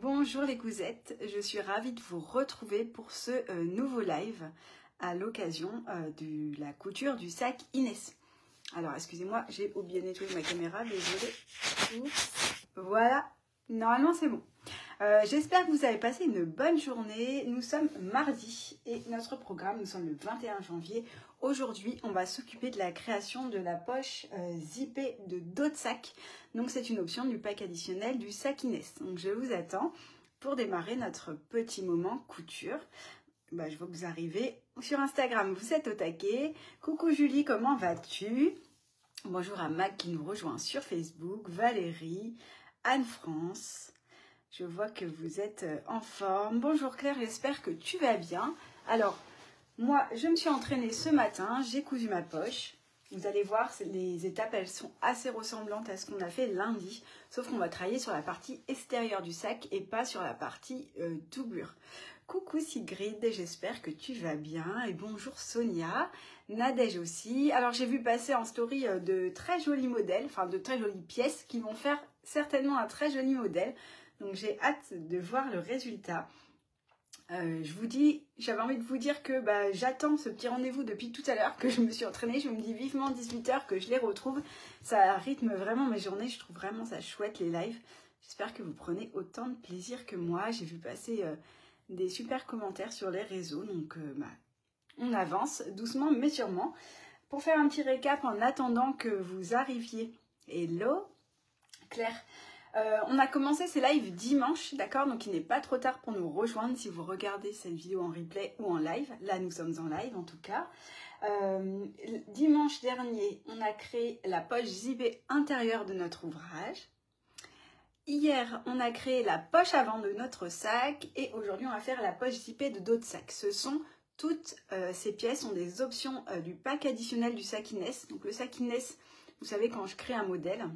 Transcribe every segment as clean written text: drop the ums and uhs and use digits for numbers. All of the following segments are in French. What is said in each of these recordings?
Bonjour les cousettes, je suis ravie de vous retrouver pour ce nouveau live à l'occasion de la couture du sac Inès. Alors excusez-moi, j'ai oublié de nettoyer ma caméra, désolée. Voilà, normalement c'est bon. J'espère que vous avez passé une bonne journée. Nous sommes mardi et notre programme, nous sommes le 21 janvier. Aujourd'hui, on va s'occuper de la création de la poche zippée de dos de sac. Donc c'est une option du pack additionnel du sac Inès. Donc je vous attends pour démarrer notre petit moment couture. Je vois que vous arrivez sur Instagram, vous êtes au taquet. Coucou Julie, comment vas-tu? Bonjour à Mac qui nous rejoint sur Facebook, Valérie, Anne-France. Je vois que vous êtes en forme. Bonjour Claire, j'espère que tu vas bien. Alors, moi, je me suis entraînée ce matin, j'ai cousu ma poche. Vous allez voir, les étapes, elles sont assez ressemblantes à ce qu'on a fait lundi. Sauf qu'on va travailler sur la partie extérieure du sac et pas sur la partie doublure. Coucou Sigrid, j'espère que tu vas bien. Et bonjour Sonia, Nadège aussi. Alors, j'ai vu passer en story de très jolis modèles, enfin de très jolies pièces qui vont faire certainement un très joli modèle. Donc j'ai hâte de voir le résultat. J'avais envie de vous dire que j'attends ce petit rendez-vous depuis tout à l'heure que je me suis entraînée. Je me dis vivement 18 h que je les retrouve. Ça rythme vraiment mes journées. Je trouve vraiment ça chouette les lives. J'espère que vous prenez autant de plaisir que moi. J'ai vu passer des super commentaires sur les réseaux. Donc on avance doucement mais sûrement. Pour faire un petit récap en attendant que vous arriviez. Hello Claire. On a commencé ces lives dimanche, d'accord? Donc il n'est pas trop tard pour nous rejoindre si vous regardez cette vidéo en replay ou en live. Là, nous sommes en live en tout cas. Dimanche dernier, on a créé la poche zippée intérieure de notre ouvrage. Hier, on a créé la poche avant de notre sac. Et aujourd'hui, on va faire la poche zippée de dos de sac. Ce sont toutes ces pièces sont des options du pack additionnel du sac Inès. Donc le sac Inès, vous savez, quand je crée un modèle...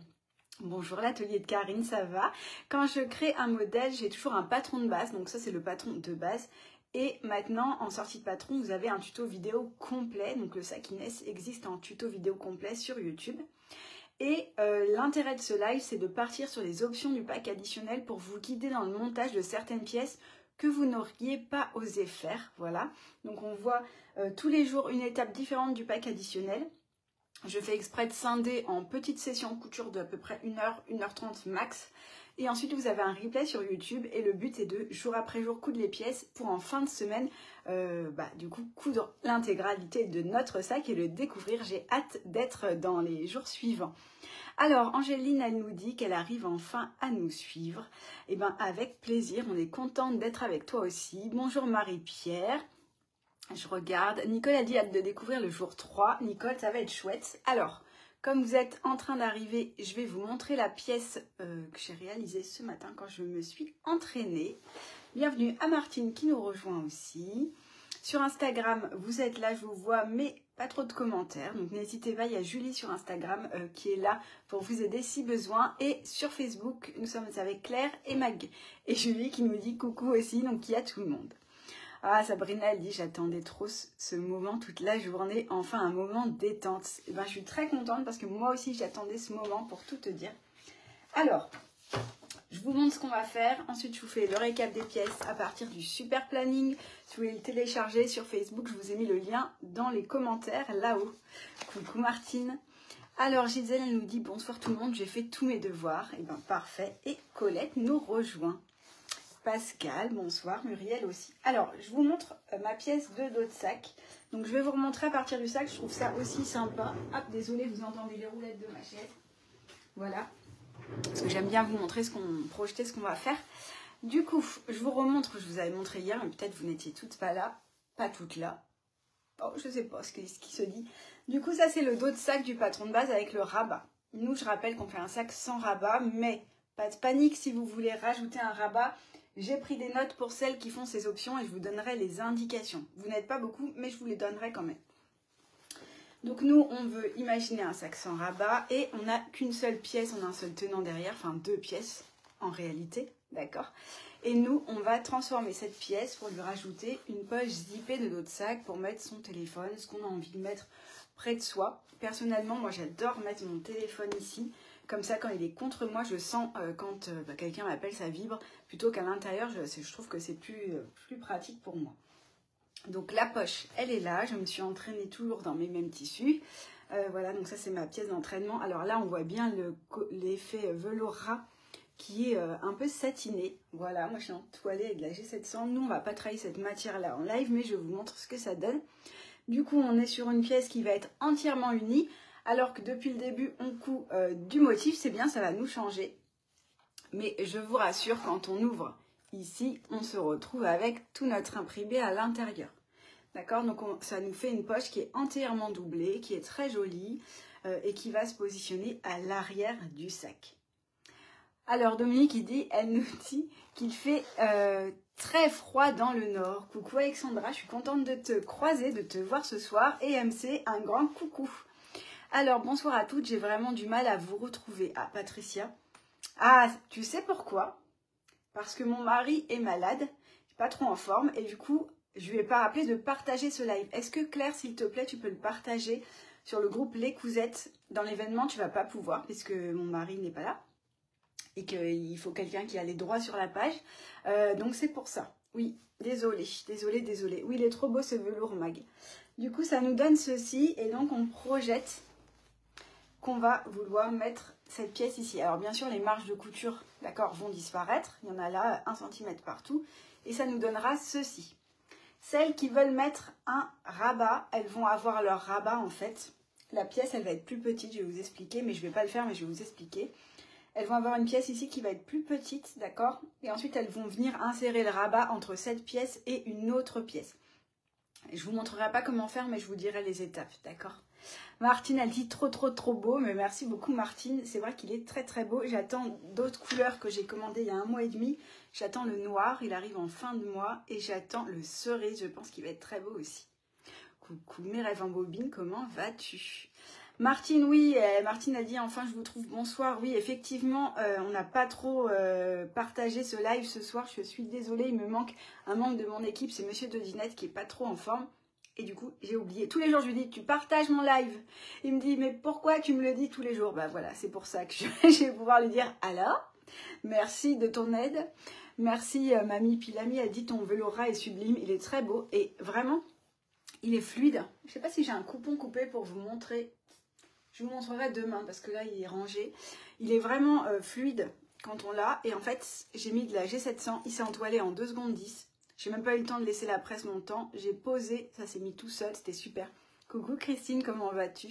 Bonjour l'atelier de Karine, ça va? Quand je crée un modèle, j'ai toujours un patron de base, donc ça c'est le patron de base. Et maintenant, en sortie de patron, vous avez un tuto vidéo complet, donc le sac Inès existe en tuto vidéo complet sur YouTube. Et l'intérêt de ce live, c'est de partir sur les options du pack additionnel pour vous guider dans le montage de certaines pièces que vous n'auriez pas osé faire, voilà. Donc on voit tous les jours une étape différente du pack additionnel. Je fais exprès de scinder en petites sessions couture d'à peu près 1h, 1h30 max. Et ensuite, vous avez un replay sur YouTube. Et le but, c'est de, jour après jour, coudre les pièces pour en fin de semaine, du coup, coudre l'intégralité de notre sac et le découvrir. J'ai hâte d'être dans les jours suivants. Alors, Angéline, elle nous dit qu'elle arrive enfin à nous suivre. Et bien, avec plaisir, on est contente d'être avec toi aussi. Bonjour Marie-Pierre. Je regarde. Nicole a dit hâte de découvrir le jour 3. Nicole, ça va être chouette. Alors, comme vous êtes en train d'arriver, je vais vous montrer la pièce que j'ai réalisée ce matin quand je me suis entraînée. Bienvenue à Martine qui nous rejoint aussi. Sur Instagram, vous êtes là, je vous vois, mais pas trop de commentaires. Donc n'hésitez pas, il y a Julie sur Instagram qui est là pour vous aider si besoin. Et sur Facebook, nous sommes avec Claire et Mag. Et Julie qui nous dit coucou aussi, donc il y a tout le monde. Ah, Sabrina, elle dit, j'attendais trop ce moment toute la journée, enfin un moment détente. Et je suis très contente parce que moi aussi, j'attendais ce moment pour tout te dire. Alors, je vous montre ce qu'on va faire. Ensuite, je vous fais le récap des pièces à partir du super planning. Si vous voulez le télécharger sur Facebook, je vous ai mis le lien dans les commentaires là-haut. Coucou Martine. Alors, Gisèle, elle nous dit, bonsoir tout le monde, j'ai fait tous mes devoirs. Et parfait. Et Colette nous rejoint. Pascal, bonsoir, Muriel aussi. Alors, je vous montre ma pièce de dos de sac. Donc, je vais vous remontrer à partir du sac. Je trouve ça aussi sympa. Hop, désolée, vous entendez les roulettes de ma chaise. Voilà. Parce que j'aime bien vous montrer projeter ce qu'on va faire. Du coup, je vous remontre, je vous avais montré hier, mais peut-être vous n'étiez toutes pas là. Pas toutes là. Oh, je sais pas ce qui se dit. Du coup, ça, c'est le dos de sac du patron de base avec le rabat. Nous, je rappelle qu'on fait un sac sans rabat, mais pas de panique si vous voulez rajouter un rabat. J'ai pris des notes pour celles qui font ces options et je vous donnerai les indications. Vous n'êtes pas beaucoup, mais je vous les donnerai quand même. Donc nous, on veut imaginer un sac sans rabat et on n'a qu'une seule pièce, on a un seul tenant derrière, enfin 2 pièces en réalité, d'accord? Et nous, on va transformer cette pièce pour lui rajouter une poche zippée de dos de sac pour mettre son téléphone, ce qu'on a envie de mettre près de soi. Personnellement, moi j'adore mettre mon téléphone ici. Comme ça, quand il est contre moi, je sens quand quelqu'un m'appelle, ça vibre. Plutôt qu'à l'intérieur, je trouve que c'est plus pratique pour moi. Donc la poche, elle est là. Je me suis entraînée toujours dans mes mêmes tissus. Voilà, donc ça c'est ma pièce d'entraînement. Alors là, on voit bien l'effet velours ras qui est un peu satiné. Voilà, moi je suis entoilée avec de la G700. Nous, on va pas travailler cette matière-là en live, mais je vous montre ce que ça donne. Du coup, on est sur une pièce qui va être entièrement unie, alors que depuis le début, on coud du motif. C'est bien, ça va nous changer. Mais je vous rassure, quand on ouvre ici, on se retrouve avec tout notre imprimé à l'intérieur. D'accord? Donc ça nous fait une poche qui est entièrement doublée, qui est très jolie et qui va se positionner à l'arrière du sac. Alors Dominique, elle nous dit qu'il fait très froid dans le nord. Coucou Alexandra, je suis contente de te croiser, de te voir ce soir. Et MC, un grand coucou. Alors bonsoir à toutes, j'ai vraiment du mal à vous retrouver. Ah, Patricia. Ah, tu sais pourquoi? Parce que mon mari est malade, pas trop en forme, et du coup, je lui ai pas rappelé de partager ce live. Est-ce que Claire, s'il te plaît, tu peux le partager sur le groupe Les Cousettes? Dans l'événement, tu vas pas pouvoir, puisque mon mari n'est pas là. Et qu'il faut quelqu'un qui a les droits sur la page. Donc c'est pour ça. Oui, désolée. Oui, il est trop beau ce velours mag. Du coup, ça nous donne ceci. Et donc, on projette qu'on va vouloir mettre cette pièce ici. Alors, bien sûr, les marges de couture, d'accord, vont disparaître. Il y en a là 1 cm partout. Et ça nous donnera ceci. Celles qui veulent mettre un rabat, elles vont avoir leur rabat en fait. La pièce, elle va être plus petite. Je vais vous expliquer, mais je ne vais pas le faire, mais je vais vous expliquer. Elles vont avoir une pièce ici qui va être plus petite, d'accord? Et ensuite, elles vont venir insérer le rabat entre cette pièce et une autre pièce. Je ne vous montrerai pas comment faire, mais je vous dirai les étapes, d'accord? Martine, elle dit trop beau, mais merci beaucoup Martine. C'est vrai qu'il est très beau. J'attends d'autres couleurs que j'ai commandées il y a 1 mois et demi. J'attends le noir, il arrive en fin de mois. Et j'attends le cerise, je pense qu'il va être très beau aussi. Coucou, mes rêves en bobine, comment vas-tu? Martine, oui, Martine a dit enfin je vous trouve bonsoir. Oui, effectivement, on n'a pas trop partagé ce live ce soir. Je suis désolée, il me manque un membre de mon équipe, c'est Monsieur Dodinette qui est pas trop en forme. Et du coup, j'ai oublié. Tous les jours, je lui dis, tu partages mon live. Il me dit, mais pourquoi tu me le dis tous les jours? Bah voilà, c'est pour ça que je vais pouvoir lui dire, alors, merci de ton aide. Merci, mamie. Puis l'amie a dit, ton velours ras est sublime, il est très beau. Et vraiment, il est fluide. Je ne sais pas si j'ai un coupon coupé pour vous montrer. Je vous montrerai demain parce que là, il est rangé. Il est vraiment fluide quand on l'a. Et en fait, j'ai mis de la G700. Il s'est entoilé en 2 secondes 10. J'ai même pas eu le temps de laisser la presse mon temps. J'ai posé. Ça s'est mis tout seul. C'était super. Coucou Christine, comment vas-tu?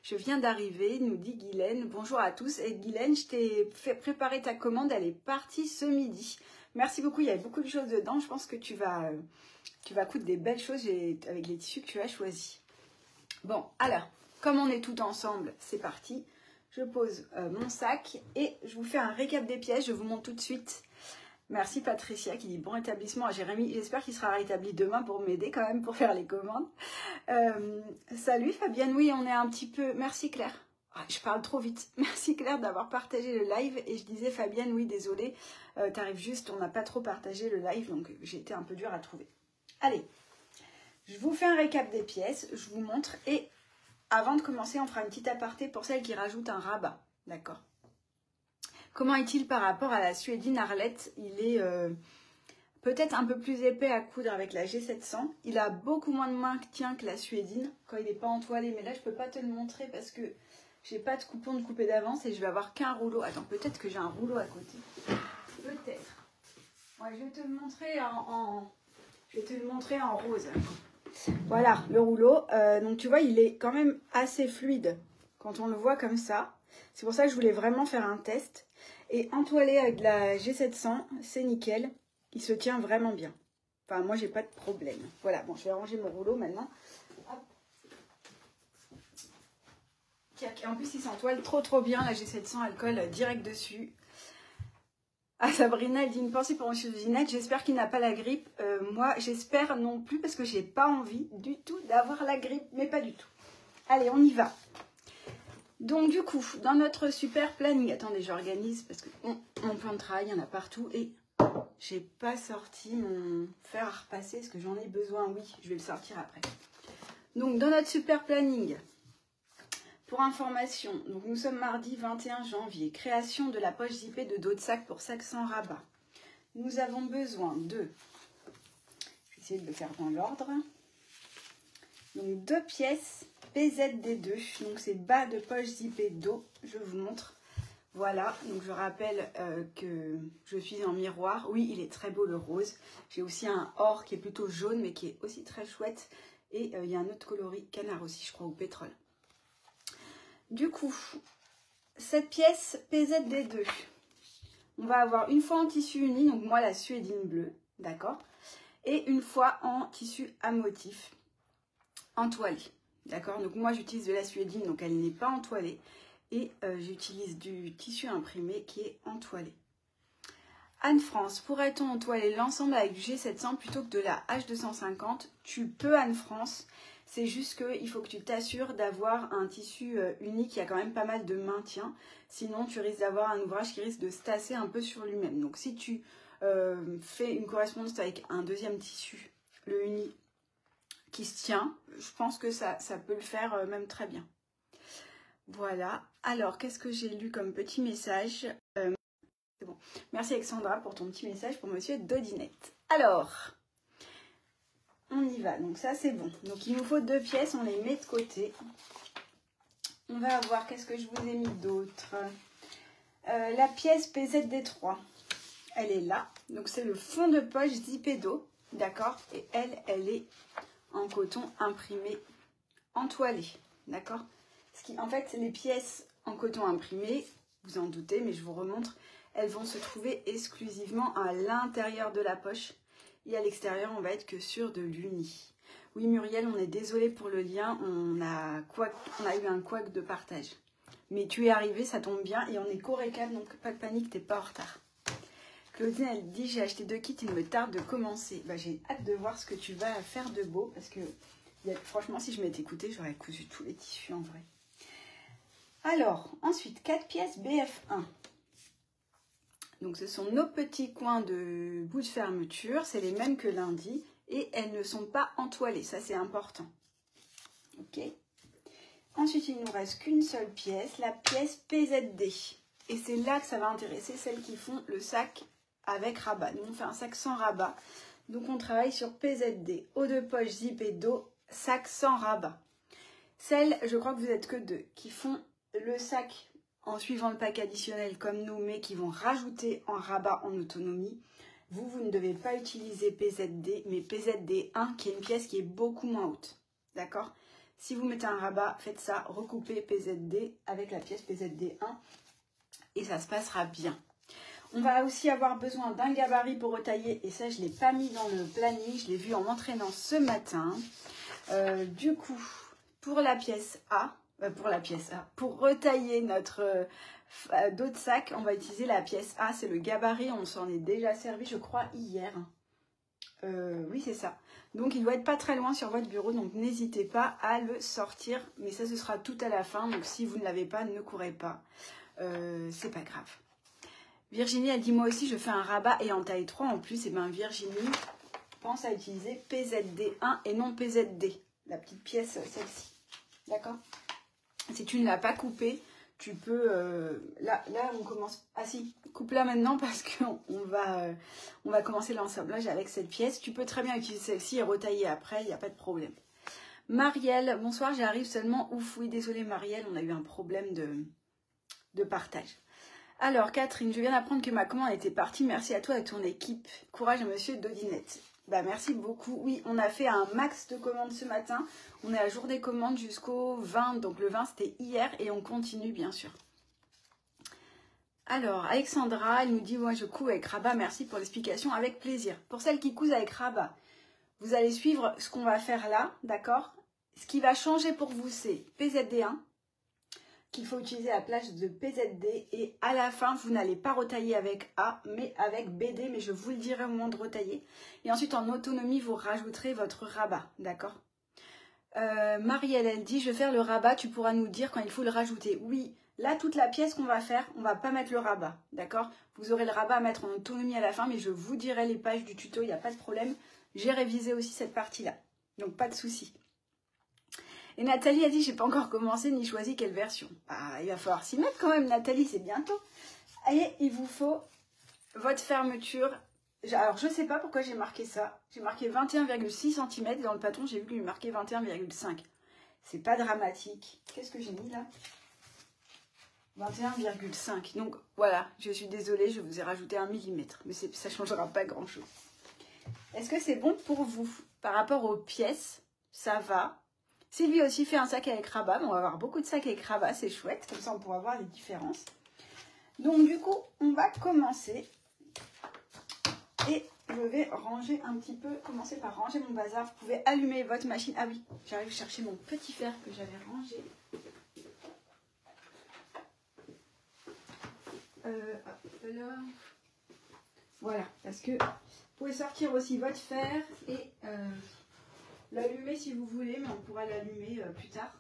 Je viens d'arriver, nous dit Guylaine. Bonjour à tous. Et Guylaine, je t'ai fait préparer ta commande. Elle est partie ce midi. Merci beaucoup. Il y avait beaucoup de choses dedans. Je pense que tu vas coudre des belles choses avec les tissus que tu as choisis. Bon, alors... Comme on est tout ensemble, c'est parti. Je pose mon sac et je vous fais un récap des pièces. Je vous montre tout de suite. Merci Patricia qui dit bon rétablissement à Jérémy. J'espère qu'il sera rétabli demain pour m'aider quand même pour faire les commandes. Salut Fabienne, oui on est un petit peu... Merci Claire. Ah, je parle trop vite. Merci Claire d'avoir partagé le live. Et je disais Fabienne, oui désolée, t'arrives juste, on n'a pas trop partagé le live donc j'ai été un peu dure à trouver. Allez, je vous fais un récap des pièces, je vous montre et... Avant de commencer, on fera une petite aparté pour celles qui rajoutent un rabat. D'accord. Comment est-il par rapport à la Suédine Arlette? Il est peut-être un peu plus épais à coudre avec la G700. Il a beaucoup moins de maintien que la Suédine quand il n'est pas entoilé. Mais là, je ne peux pas te le montrer parce que j'ai pas de coupon de coupé d'avance et je vais avoir qu'un rouleau. Attends, peut-être que j'ai un rouleau à côté. Peut-être. Ouais, je vais te le montrer en rose. Voilà, le rouleau. Donc, tu vois, il est quand même assez fluide quand on le voit comme ça. C'est pour ça que je voulais vraiment faire un test. Et entoilé avec la G700, c'est nickel. Il se tient vraiment bien. Enfin, moi, j'ai pas de problème. Voilà, bon, je vais ranger mon rouleau maintenant. Hop. Et en plus, il s'entoile trop bien. La G700, elle colle direct dessus. Ah, Sabrina, elle dit une pensée pour Monsieur Zinette. J'espère qu'il n'a pas la grippe. Moi, j'espère non plus parce que j'ai pas envie du tout d'avoir la grippe, mais pas du tout. Allez, on y va. Donc, du coup, dans notre super planning, attendez, j'organise parce que mon plan de travail, il y en a partout et j'ai pas sorti mon fer à repasser. Est-ce que j'en ai besoin? Oui, je vais le sortir après. Donc, dans notre super planning, Pour information, donc nous sommes mardi 21 janvier, création de la poche zippée de dos de sac pour sac sans rabat. Nous avons besoin de, je vais essayer de le faire dans l'ordre, donc 2 pièces PZD2, donc c'est bas de poche zippée dos, je vous montre. Voilà, donc je rappelle que je suis en miroir. Oui, il est très beau le rose. J'ai aussi un or qui est plutôt jaune, mais qui est aussi très chouette. Et il y a un autre coloris canard aussi, je crois, au pétrole. Du coup, cette pièce PZD2, on va avoir une fois en tissu uni, donc moi la suédine bleue, d'accord, et une fois en tissu à motif entoilé, d'accord. Donc moi j'utilise de la suédine, donc elle n'est pas entoilée. Et j'utilise du tissu imprimé qui est entoilé. Anne-France, pourrait-on entoiler l'ensemble avec du G700 plutôt que de la H250? Tu peux, Anne-France, c'est juste qu'il faut que tu t'assures d'avoir un tissu uni qui a quand même pas mal de maintien. Sinon, tu risques d'avoir un ouvrage qui risque de se tasser un peu sur lui-même. Donc, si tu fais une correspondance avec un deuxième tissu, le uni, qui se tient, je pense que ça peut le faire même très bien. Voilà, alors qu'est-ce que j'ai lu comme petit message? C'est bon. Merci Alexandra pour ton petit message pour monsieur Dodinette. Alors, on y va, donc ça c'est bon. Donc il nous faut 2 pièces, on les met de côté. On va voir, qu'est-ce que je vous ai mis d'autre? La pièce PZD3, elle est là. Donc c'est le fond de poche zippé dos, d'accord? Et elle est en coton imprimé entoilé, d'accord? En fait, les pièces en coton imprimé, vous en doutez, mais je vous remontre, elles vont se trouver exclusivement à l'intérieur de la poche. Et à l'extérieur, on va être que sur de l'uni. Oui, Muriel, on est désolé pour le lien, on a eu un couac de partage. Mais tu es arrivé, ça tombe bien, et on est co-récap, donc pas de panique, t'es pas en retard. Claudine, elle dit, j'ai acheté 2 kits, il me tarde de commencer. Bah, j'ai hâte de voir ce que tu vas faire de beau, parce que franchement, si je m'étais écoutée, j'aurais cousu tous les tissus en vrai. Alors, ensuite, 4 pièces BF1. Donc, ce sont nos petits coins de bout de fermeture. C'est les mêmes que lundi. Et elles ne sont pas entoilées. Ça, c'est important. Ok. Ensuite, il ne nous reste qu'une seule pièce. La pièce PZD. Et c'est là que ça va intéresser celles qui font le sac avec rabat. Nous, on fait un sac sans rabat. Donc, on travaille sur PZD. Haut de poche, zip et dos, sac sans rabat. Celles, je crois que vous êtes que 2, qui font le sac en suivant le pack additionnel comme nous, mais qui vont rajouter en rabat en autonomie. Vous ne devez pas utiliser PZD, mais PZD1, qui est une pièce qui est beaucoup moins haute. D'accord? Si vous mettez un rabat, faites ça, recoupez PZD avec la pièce PZD1 et ça se passera bien. On va aussi avoir besoin d'un gabarit pour retailler, et ça, je ne l'ai pas mis dans le planning, je l'ai vu en m'entraînant ce matin. Du coup, pour la pièce A, pour retailler notre dos de sac, on va utiliser la pièce A, c'est le gabarit, on s'en est déjà servi, je crois, hier. Oui, c'est ça. Donc, il doit être pas très loin sur votre bureau, donc n'hésitez pas à le sortir, mais ça, ce sera tout à la fin, donc si vous ne l'avez pas, ne courez pas, c'est pas grave. Virginie, elle dit, moi aussi, je fais un rabat et en taille 3 en plus, et bien Virginie pense à utiliser PZD1 et non PZD, la petite pièce, celle-ci. D'accord? Si tu ne l'as pas coupé, tu peux... là, on commence... Ah si, coupe-la maintenant parce qu'on va commencer l'ensemblage avec cette pièce. Tu peux très bien utiliser celle-ci et retailler après, il n'y a pas de problème. Marielle, bonsoir, j'arrive seulement. Ouf, oui, désolée Marielle, on a eu un problème de partage. Alors, Catherine, je viens d'apprendre que ma commande était partie. Merci à toi et ton équipe. Courage à monsieur Dodinette. Bah, merci beaucoup. Oui, on a fait un max de commandes ce matin. On est à jour des commandes jusqu'au 20. Donc, le 20, c'était hier et on continue, bien sûr. Alors, Alexandra, elle nous dit, moi, je couds avec rabat. Merci pour l'explication. Avec plaisir. Pour celles qui cousent avec rabat, vous allez suivre ce qu'on va faire là, d'accord? Ce qui va changer pour vous, c'est PZD1. Qu'il faut utiliser à la place de PZD et à la fin vous n'allez pas retailler avec A mais avec BD, mais je vous le dirai au moment de retailler. Et ensuite en autonomie vous rajouterez votre rabat, d'accord? Marielle, elle dit je vais faire le rabat, tu pourras nous dire quand il faut le rajouter. Oui, là toute la pièce qu'on va faire, on va pas mettre le rabat, d'accord? Vous aurez le rabat à mettre en autonomie à la fin, mais je vous dirai les pages du tuto, il n'y a pas de problème. J'ai révisé aussi cette partie là, donc pas de souci. Et Nathalie a dit, j'ai pas encore commencé ni choisi quelle version. Ah, il va falloir s'y mettre quand même, Nathalie, c'est bientôt. Et il vous faut votre fermeture. Alors, je sais pas pourquoi j'ai marqué ça. J'ai marqué 21,6 cm. Dans le patron, j'ai vu qu'il marquait 21,5. C'est pas dramatique. Qu'est-ce que j'ai mis là? 21,5. Donc, voilà, je suis désolée, je vous ai rajouté 1 mm. Mais ça changera pas grand-chose. Est-ce que c'est bon pour vous? Par rapport aux pièces, ça va. Sylvie aussi fait un sac avec rabat. On va avoir beaucoup de sacs avec rabat, c'est chouette. Comme ça, on pourra voir les différences. Donc, du coup, on va commencer. Et je vais ranger un petit peu, commencer par ranger mon bazar. Vous pouvez allumer votre machine. Ah oui, j'arrive chercher mon petit fer que j'avais rangé. Hop là. Voilà, parce que vous pouvez sortir aussi votre fer et l'allumer si vous voulez, mais on pourra l'allumer plus tard.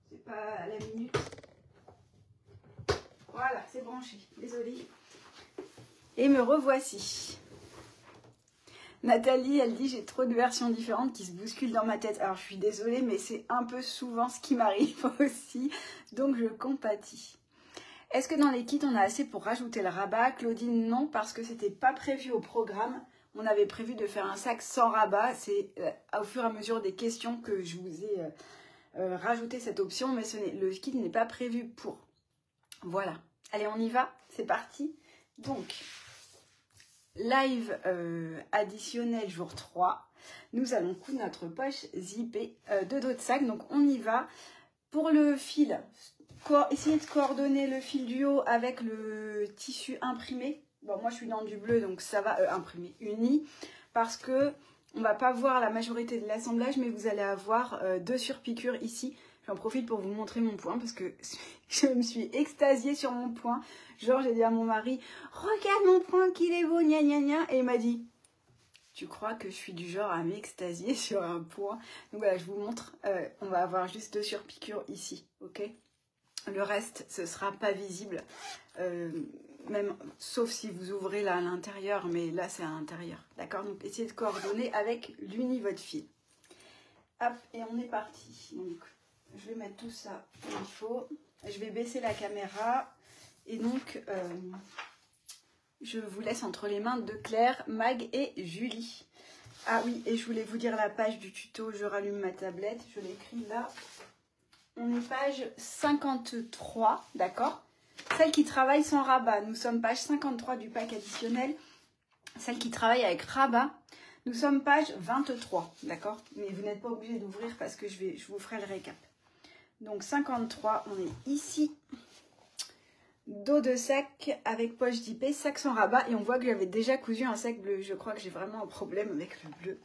C'est pas à la minute. Voilà, c'est branché. Désolée. Et me revoici. Nathalie, elle dit, j'ai trop de versions différentes qui se bousculent dans ma tête. Alors, je suis désolée, mais c'est un peu souvent ce qui m'arrive aussi. Donc, je compatis. Est-ce que dans les kits, on a assez pour rajouter le rabat? Claudine, non, parce que c'était pas prévu au programme. On avait prévu de faire un sac sans rabat. C'est au fur et à mesure des questions que je vous ai rajouté cette option. Mais le kit n'est pas prévu pour. Voilà. Allez, on y va. C'est parti. Donc... live additionnel jour 3, nous allons coudre notre poche zippée de dos de sac. Donc on y va. Pour le fil, essayez de coordonner le fil du haut avec le tissu imprimé. Bon, moi je suis dans du bleu, donc ça va imprimer uni, parce que on va pas voir la majorité de l'assemblage, mais vous allez avoir 2 surpiqûres ici. J'en profite pour vous montrer mon point parce que je me suis extasiée sur mon point. Genre, j'ai dit à mon mari, regarde mon point qu'il est beau, gna gna gna. Et il m'a dit, tu crois que je suis du genre à m'extasier sur un point? Donc voilà, je vous montre. On va avoir juste 2 surpiqûres ici, ok? Le reste, ce sera pas visible. Même, sauf si vous ouvrez là à l'intérieur, mais là c'est à l'intérieur. D'accord? Donc essayez de coordonner avec l'uni votre fil. Hop, et on est parti. Donc, je vais mettre tout ça comme il faut. Je vais baisser la caméra. Et donc, je vous laisse entre les mains de Claire, Mag et Julie. Ah oui, et je voulais vous dire la page du tuto. Je rallume ma tablette. Je l'écris là. On est page 53, d'accord? Celle qui travaille sans rabat. Nous sommes page 53 du pack additionnel. Celle qui travaille avec rabat. Nous sommes page 23, d'accord? Mais vous n'êtes pas obligé d'ouvrir parce que je vous ferai le récap. Donc 53, on est ici. Dos de sac avec poche zippée, sac sans rabat. Et on voit que j'avais déjà cousu un sac bleu. Je crois que j'ai vraiment un problème avec le bleu.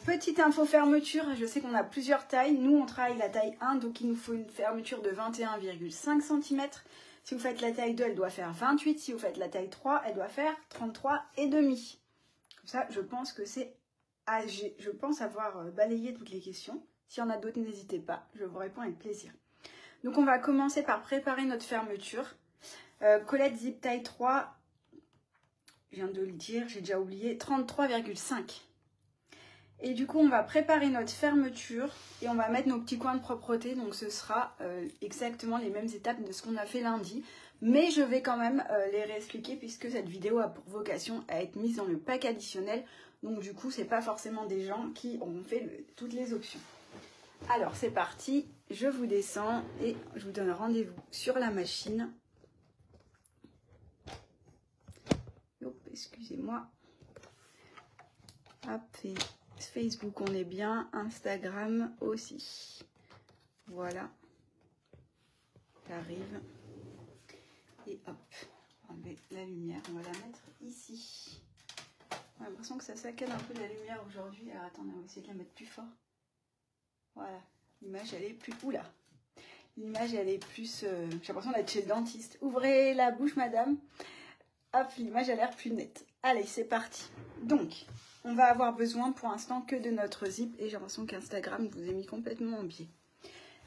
Petite info fermeture. Je sais qu'on a plusieurs tailles. Nous, on travaille la taille 1. Donc, il nous faut une fermeture de 21,5 cm. Si vous faites la taille 2, elle doit faire 28. Si vous faites la taille 3, elle doit faire 33,5. Comme ça, je pense que c'est... je pense avoir balayé toutes les questions. S'il y en a d'autres, n'hésitez pas. Je vous réponds avec plaisir. Donc, on va commencer par préparer notre fermeture. Colette zip taille 3. Je viens de le dire, j'ai déjà oublié. 33,5. Et du coup, on va préparer notre fermeture et on va mettre nos petits coins de propreté. Donc, ce sera exactement les mêmes étapes de ce qu'on a fait lundi. Mais je vais quand même les réexpliquer puisque cette vidéo a pour vocation à être mise dans le pack additionnel. Donc, du coup, ce n'est pas forcément des gens qui auront fait toutes les options. Alors, c'est parti. Je vous descends et je vous donne rendez-vous sur la machine. Excusez-moi. Hop, et Facebook, on est bien. Instagram aussi. Voilà. J'arrive. Et hop, on va enlever la lumière. On va la mettre ici. J'ai l'impression que ça saccade un peu la lumière aujourd'hui. Alors attendez, on va essayer de la mettre plus fort. Voilà. L'image, elle est plus... Oula. L'image, elle est plus... J'ai l'impression d'être chez le dentiste. Ouvrez la bouche, madame. Hop, l'image a l'air plus nette. Allez, c'est parti. Donc, on va avoir besoin pour l'instant que de notre zip. Et j'ai l'impression qu'Instagram vous a mis complètement en biais.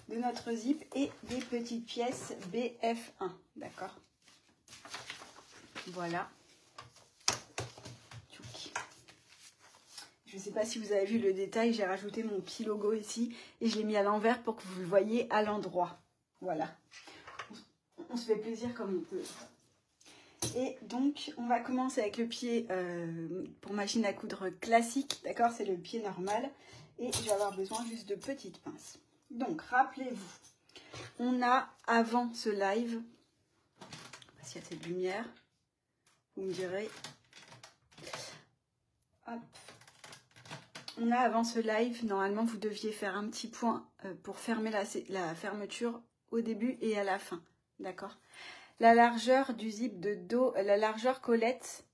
De notre zip et des petites pièces BF1. D'accord? Voilà. Je ne sais pas si vous avez vu le détail, j'ai rajouté mon petit logo ici et je l'ai mis à l'envers pour que vous le voyez à l'endroit. Voilà. On se fait plaisir comme on peut. Et donc, on va commencer avec le pied pour machine à coudre classique. D'accord, c'est le pied normal. Et je vais avoir besoin juste de petites pinces. Donc, rappelez-vous, on a avant ce live, s'il y a cette lumière, vous me direz. Hop. On a avant ce live, normalement vous deviez faire un petit point pour fermer la fermeture au début et à la fin, d'accord? La largeur du zip de dos, la largeur colette,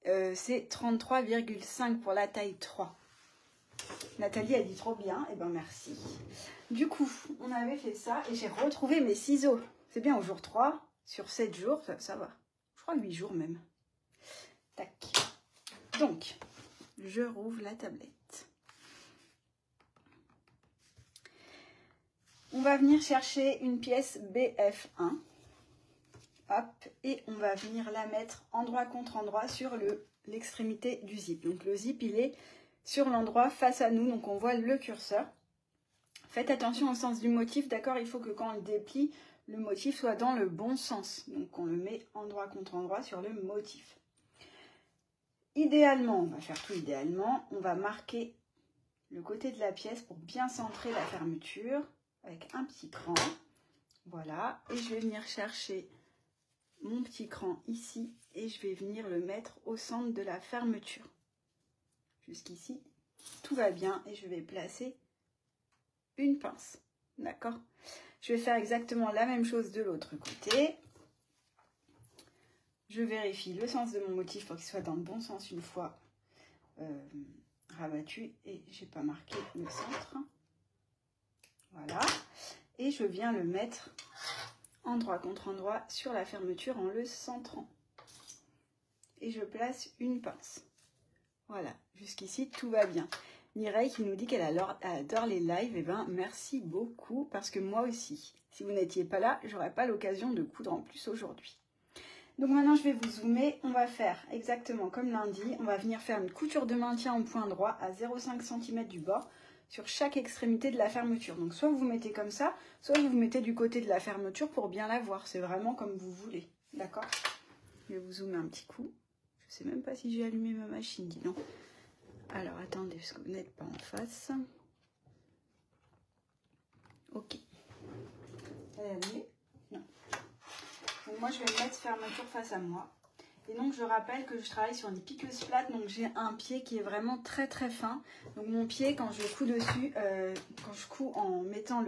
c'est 33,5 pour la taille 3. Nathalie a dit trop bien, et ben merci. Du coup, on avait fait ça et j'ai retrouvé mes ciseaux. C'est bien au jour 3, sur 7 jours, ça va. Je crois 8 jours même. Tac. Donc, je rouvre la tablette. On va venir chercher une pièce BF1. Hop, et on va venir la mettre endroit contre endroit sur l'extrémité du zip. Donc le zip, il est sur l'endroit face à nous, donc on voit le curseur. Faites attention au sens du motif, d'accord? Il faut que quand on le déplie, le motif soit dans le bon sens. Donc on le met endroit contre endroit sur le motif. Idéalement, on va faire tout idéalement, on va marquer le côté de la pièce pour bien centrer la fermeture avec un petit cran. Voilà, et je vais venir chercher mon petit cran ici et je vais venir le mettre au centre de la fermeture. Jusqu'ici, tout va bien et je vais placer une pince. D'accord? Je vais faire exactement la même chose de l'autre côté. Je vérifie le sens de mon motif pour qu'il soit dans le bon sens une fois rabattu et j'ai pas marqué le centre. Voilà. Et je viens le mettre endroit contre endroit sur la fermeture en le centrant. Et je place une pince. Voilà, jusqu'ici tout va bien. Mireille qui nous dit qu'elle adore les lives, et ben merci beaucoup parce que moi aussi, si vous n'étiez pas là, j'aurais pas l'occasion de coudre en plus aujourd'hui. Donc maintenant je vais vous zoomer, on va faire exactement comme lundi, on va venir faire une couture de maintien en point droit à 0,5 cm du bord sur chaque extrémité de la fermeture. Donc soit vous mettez comme ça, soit vous mettez du côté de la fermeture pour bien la voir, c'est vraiment comme vous voulez, d'accord? Je vais vous zoomer un petit coup, je sais même pas si j'ai allumé ma machine, dis donc. Alors attendez, parce que vous n'êtes pas en face. Ok. Elle est allumée? Non. Donc moi je vais mettre fermeture face à moi. Et donc je rappelle que je travaille sur des piqueuses plates, donc j'ai un pied qui est vraiment très très fin. Donc mon pied, quand je couds dessus, quand je couds en mettant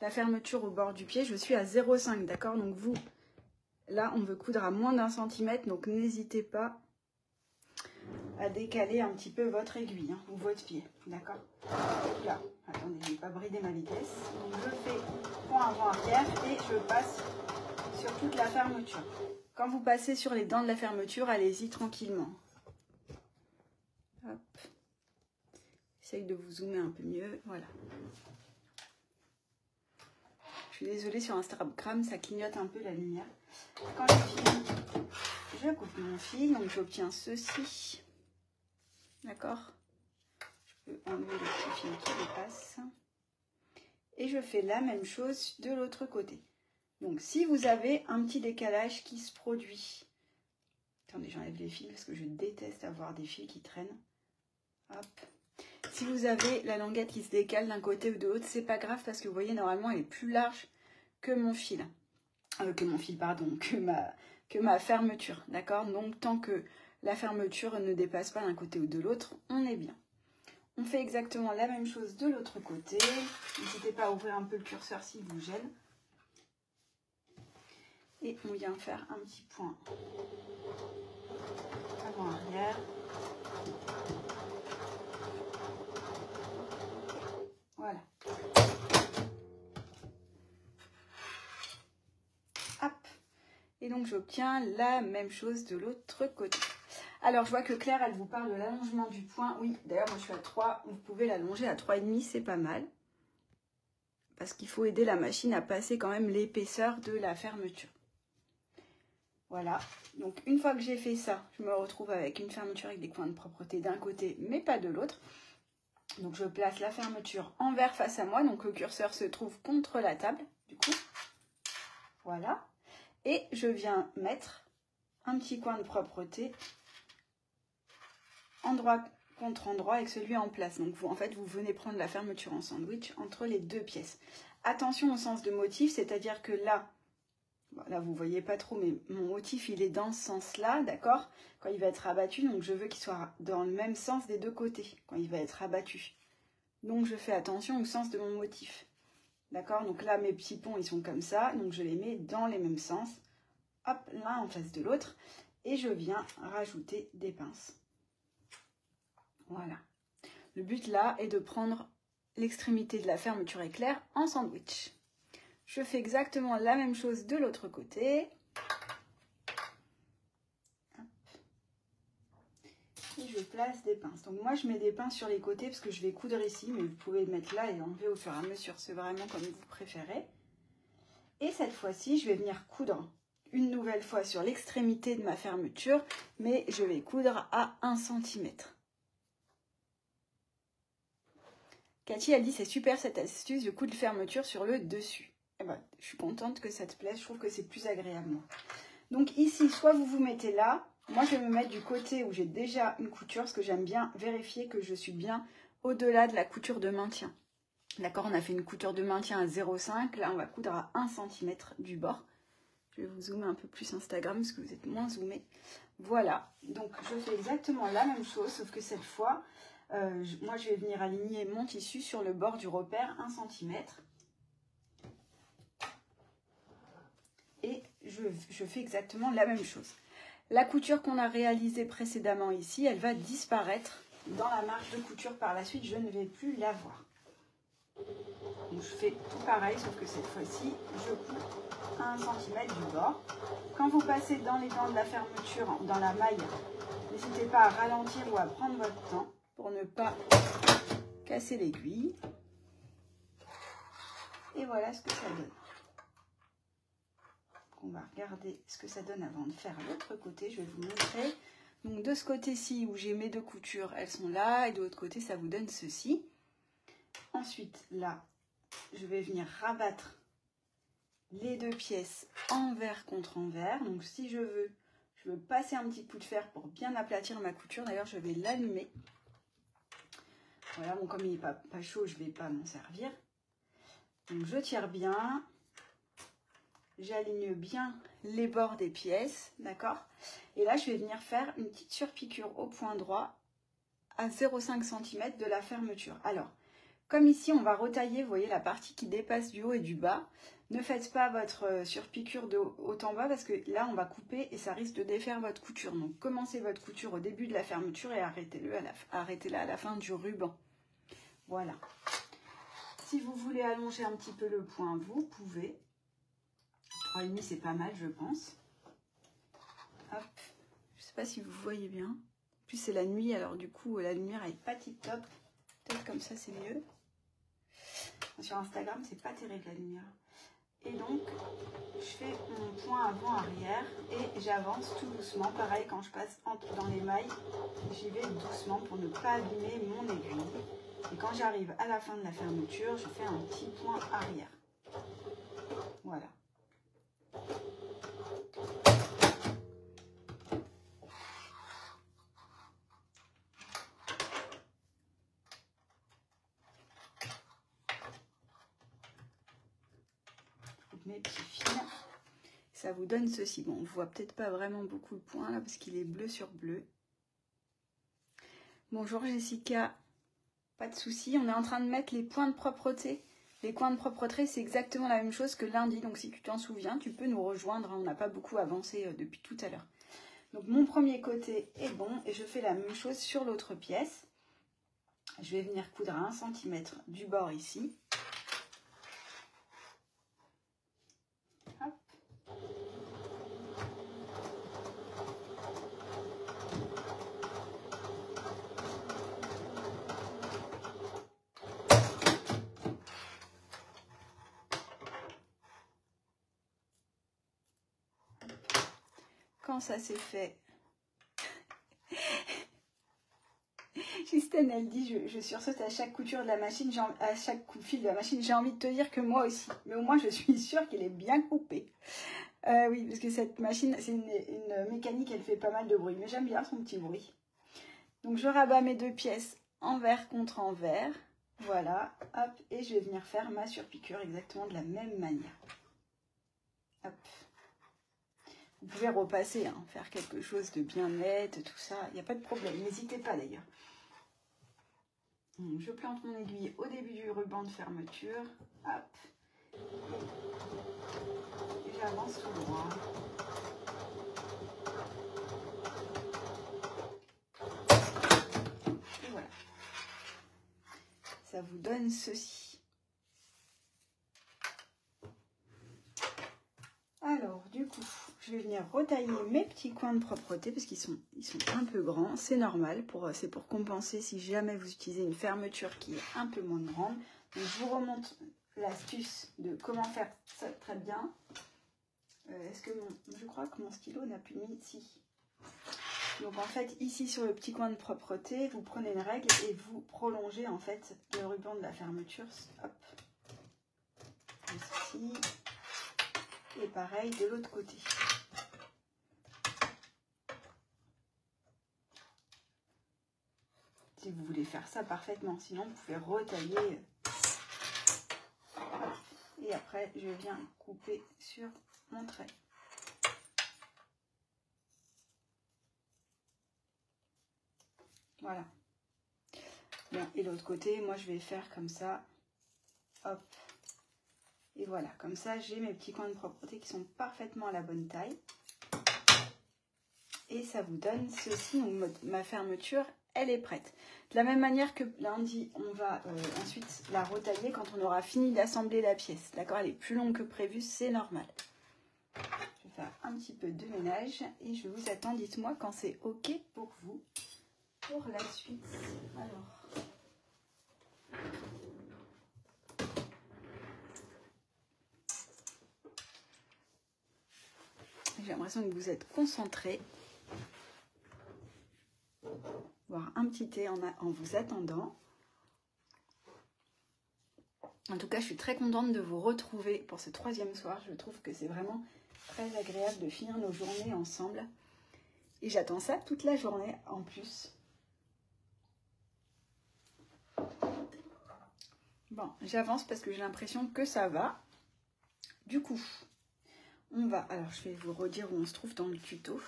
la fermeture au bord du pied, je suis à 0,5, d'accord? Donc vous, là on veut coudre à moins d'1 cm, donc n'hésitez pas à décaler un petit peu votre aiguille, hein, ou votre pied, d'accord? Là, attendez, je ne vais pas brider ma vitesse. Donc je fais point avant arrière et je passe sur toute la fermeture. Quand vous passez sur les dents de la fermeture, allez-y tranquillement. Hop. J'essaye de vous zoomer un peu mieux, voilà. Je suis désolée, sur Instagram, ça clignote un peu la lumière. Quand j'ai fini, je coupe mon fil, donc j'obtiens ceci. D'accord? Je peux enlever le petit fil qui dépasse. Et je fais la même chose de l'autre côté. Donc, si vous avez un petit décalage qui se produit, attendez, j'enlève les fils parce que je déteste avoir des fils qui traînent. Hop. Si vous avez la languette qui se décale d'un côté ou de l'autre, c'est pas grave parce que vous voyez, normalement, elle est plus large que mon fil. Que ma fermeture. D'accord? Donc, tant que la fermeture ne dépasse pas d'un côté ou de l'autre, on est bien. On fait exactement la même chose de l'autre côté. N'hésitez pas à ouvrir un peu le curseur s'il vous gêne. Et on vient faire un petit point avant-arrière. Voilà. Hop. Et donc j'obtiens la même chose de l'autre côté. Alors je vois que Claire, elle vous parle de l'allongement du point. Oui, d'ailleurs moi je suis à 3. Vous pouvez l'allonger à 3,5, c'est pas mal. Parce qu'il faut aider la machine à passer quand même l'épaisseur de la fermeture. Voilà, donc une fois que j'ai fait ça, je me retrouve avec une fermeture avec des coins de propreté d'un côté, mais pas de l'autre. Donc je place la fermeture envers face à moi, donc le curseur se trouve contre la table, du coup. Voilà. Et je viens mettre un petit coin de propreté endroit contre endroit avec celui en place. Donc vous, en fait, vous venez prendre la fermeture en sandwich entre les deux pièces. Attention au sens de motif, c'est-à-dire que là, voilà, vous voyez pas trop, mais mon motif, il est dans ce sens-là, d'accord? Quand il va être abattu, donc je veux qu'il soit dans le même sens des deux côtés, quand il va être abattu. Donc je fais attention au sens de mon motif. D'accord? Donc là, mes petits ponts, ils sont comme ça, donc je les mets dans les mêmes sens. Hop, l'un en face de l'autre. Et je viens rajouter des pinces. Voilà. Le but là est de prendre l'extrémité de la fermeture éclair en sandwich. Je fais exactement la même chose de l'autre côté. Et je place des pinces. Donc moi je mets des pinces sur les côtés parce que je vais coudre ici, mais vous pouvez le mettre là et enlever au fur et à mesure, c'est vraiment comme vous préférez. Et cette fois-ci, je vais venir coudre une nouvelle fois sur l'extrémité de ma fermeture, mais je vais coudre à 1 cm. Cathy, elle dit c'est super cette astuce, je couds de fermeture sur le dessus. Eh ben, je suis contente que ça te plaise, je trouve que c'est plus agréable. Donc ici, soit vous vous mettez là, moi je vais me mettre du côté où j'ai déjà une couture, parce que j'aime bien vérifier que je suis bien au-delà de la couture de maintien. D'accord, on a fait une couture de maintien à 0,5, là on va coudre à 1 cm du bord. Je vais vous zoomer un peu plus Instagram, parce que vous êtes moins zoomé. Voilà, donc je fais exactement la même chose, sauf que cette fois, moi je vais venir aligner mon tissu sur le bord du repère 1 cm. Et je fais exactement la même chose. La couture qu'on a réalisée précédemment ici, elle va disparaître dans la marge de couture par la suite, je ne vais plus la voir. Donc je fais tout pareil, sauf que cette fois-ci, je couds à 1 cm du bord. Quand vous passez dans les dents de la fermeture, dans la maille, n'hésitez pas à ralentir ou à prendre votre temps pour ne pas casser l'aiguille. Et voilà ce que ça donne. On va regarder ce que ça donne avant de faire l'autre côté. Je vais vous montrer. Donc de ce côté-ci où j'ai mes deux coutures, elles sont là. Et de l'autre côté, ça vous donne ceci. Ensuite, là, je vais venir rabattre les deux pièces envers contre envers. Donc si je veux passer un petit coup de fer pour bien aplatir ma couture. D'ailleurs, je vais l'allumer. Voilà, bon, comme il n'est pas chaud, je ne vais pas m'en servir. Donc je tire bien. J'aligne bien les bords des pièces, d'accord? Et là, je vais venir faire une petite surpiqûre au point droit à 0,5 cm de la fermeture. Alors, comme ici, on va retailler, vous voyez, la partie qui dépasse du haut et du bas. Ne faites pas votre surpiqûre de haut en bas parce que là, on va couper et ça risque de défaire votre couture. Donc, commencez votre couture au début de la fermeture et arrêtez-la à la fin du ruban. Voilà. Si vous voulez allonger un petit peu le point, vous pouvez. 3,5 c'est pas mal je pense. Hop. Je sais pas si vous voyez bien. En plus c'est la nuit alors du coup la lumière est pas tip top. Peut-être comme ça c'est mieux. Sur Instagram c'est pas terrible la lumière. Et donc je fais mon point avant-arrière et j'avance tout doucement. Pareil quand je passe dans les mailles, j'y vais doucement pour ne pas abîmer mon aiguille. Et quand j'arrive à la fin de la fermeture, je fais un petit point arrière. Voilà. Mes petits fils, ça vous donne ceci. Bon, on voit peut-être pas vraiment beaucoup le point là parce qu'il est bleu sur bleu. Bonjour Jessica, pas de souci. On est en train de mettre les points de propreté. Les coins de propreté, c'est exactement la même chose que lundi. Donc si tu t'en souviens, tu peux nous rejoindre. On n'a pas beaucoup avancé depuis tout à l'heure. Donc mon premier côté est bon et je fais la même chose sur l'autre pièce. Je vais venir coudre à 1 cm du bord ici. quand ça s'est fait. Justine, elle dit, je sursaute à chaque couture de la machine, à chaque coup de fil de la machine. J'ai envie de te dire que moi aussi. Mais au moins, je suis sûre qu'il est bien coupé. Oui, parce que cette machine, c'est une mécanique, elle fait pas mal de bruit. Mais j'aime bien son petit bruit. Donc, je rabats mes deux pièces envers contre envers. Voilà, hop. Et je vais venir faire ma surpiqûre exactement de la même manière. Hop. Vous pouvez repasser, hein, faire quelque chose de bien net, tout ça. Il n'y a pas de problème. N'hésitez pas d'ailleurs. Je plante mon aiguille au début du ruban de fermeture. Hop. Et j'avance tout droit. Et voilà. Ça vous donne ceci. Alors, du coup, je vais venir retailler mes petits coins de propreté parce qu'ils sont un peu grands. C'est normal, c'est pour compenser si jamais vous utilisez une fermeture qui est un peu moins grande. Donc, je vous remonte l'astuce de comment faire ça très bien. Est-ce que je crois que mon stylo n'a plus mis ici. Donc, en fait, ici sur le petit coin de propreté, vous prenez une règle et vous prolongez en fait le ruban de la fermeture. Hop. Ici. Et pareil de l'autre côté. Si vous voulez faire ça parfaitement, sinon vous pouvez retailler. Et après, je viens couper sur mon trait. Voilà. Bien, et l'autre côté, moi je vais faire comme ça. Hop. Et voilà, comme ça, j'ai mes petits coins de propreté qui sont parfaitement à la bonne taille. Et ça vous donne ceci. Donc, ma fermeture, elle est prête. De la même manière que lundi, on va ensuite la retailler quand on aura fini d'assembler la pièce. D'accord? Elle est plus longue que prévu, c'est normal. Je vais faire un petit peu de ménage et je vous attends. Dites-moi quand c'est OK pour vous. Pour la suite. Alors... j'ai l'impression que vous êtes concentrés. Boire un petit thé en vous attendant. En tout cas, je suis très contente de vous retrouver pour ce 3e soir. Je trouve que c'est vraiment très agréable de finir nos journées ensemble. Et j'attends ça toute la journée en plus. Bon, j'avance parce que j'ai l'impression que ça va. Du coup... on va, alors je vais vous redire où on se trouve dans le tuto.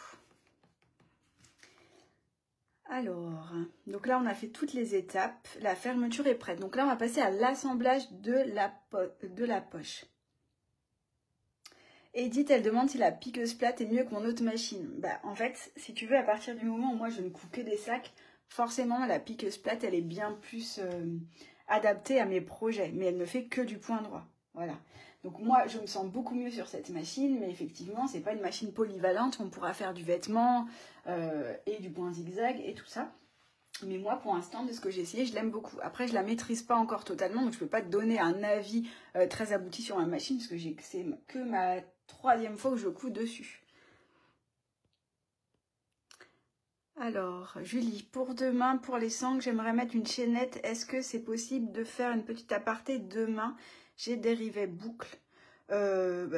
Alors, donc là on a fait toutes les étapes, la fermeture est prête. Donc là on va passer à l'assemblage de la poche. Edith, elle demande si la piqueuse plate est mieux que mon autre machine. Bah en fait, si tu veux, à partir du moment où moi je ne couds que des sacs, forcément la piqueuse plate elle est bien plus adaptée à mes projets, mais elle ne fait que du point droit. Voilà. Donc moi, je me sens beaucoup mieux sur cette machine, mais effectivement, c'est pas une machine polyvalente. On pourra faire du vêtement et du point zigzag et tout ça. Mais moi, pour l'instant, de ce que j'ai essayé, je l'aime beaucoup. Après, je la maîtrise pas encore totalement, donc je peux pas te donner un avis très abouti sur ma machine, parce que c'est que ma 3e fois que je couds dessus. Alors, Julie, pour demain, pour les sangles, j'aimerais mettre une chaînette. Est-ce que c'est possible de faire une petite aparté demain? J'ai des rivets boucles.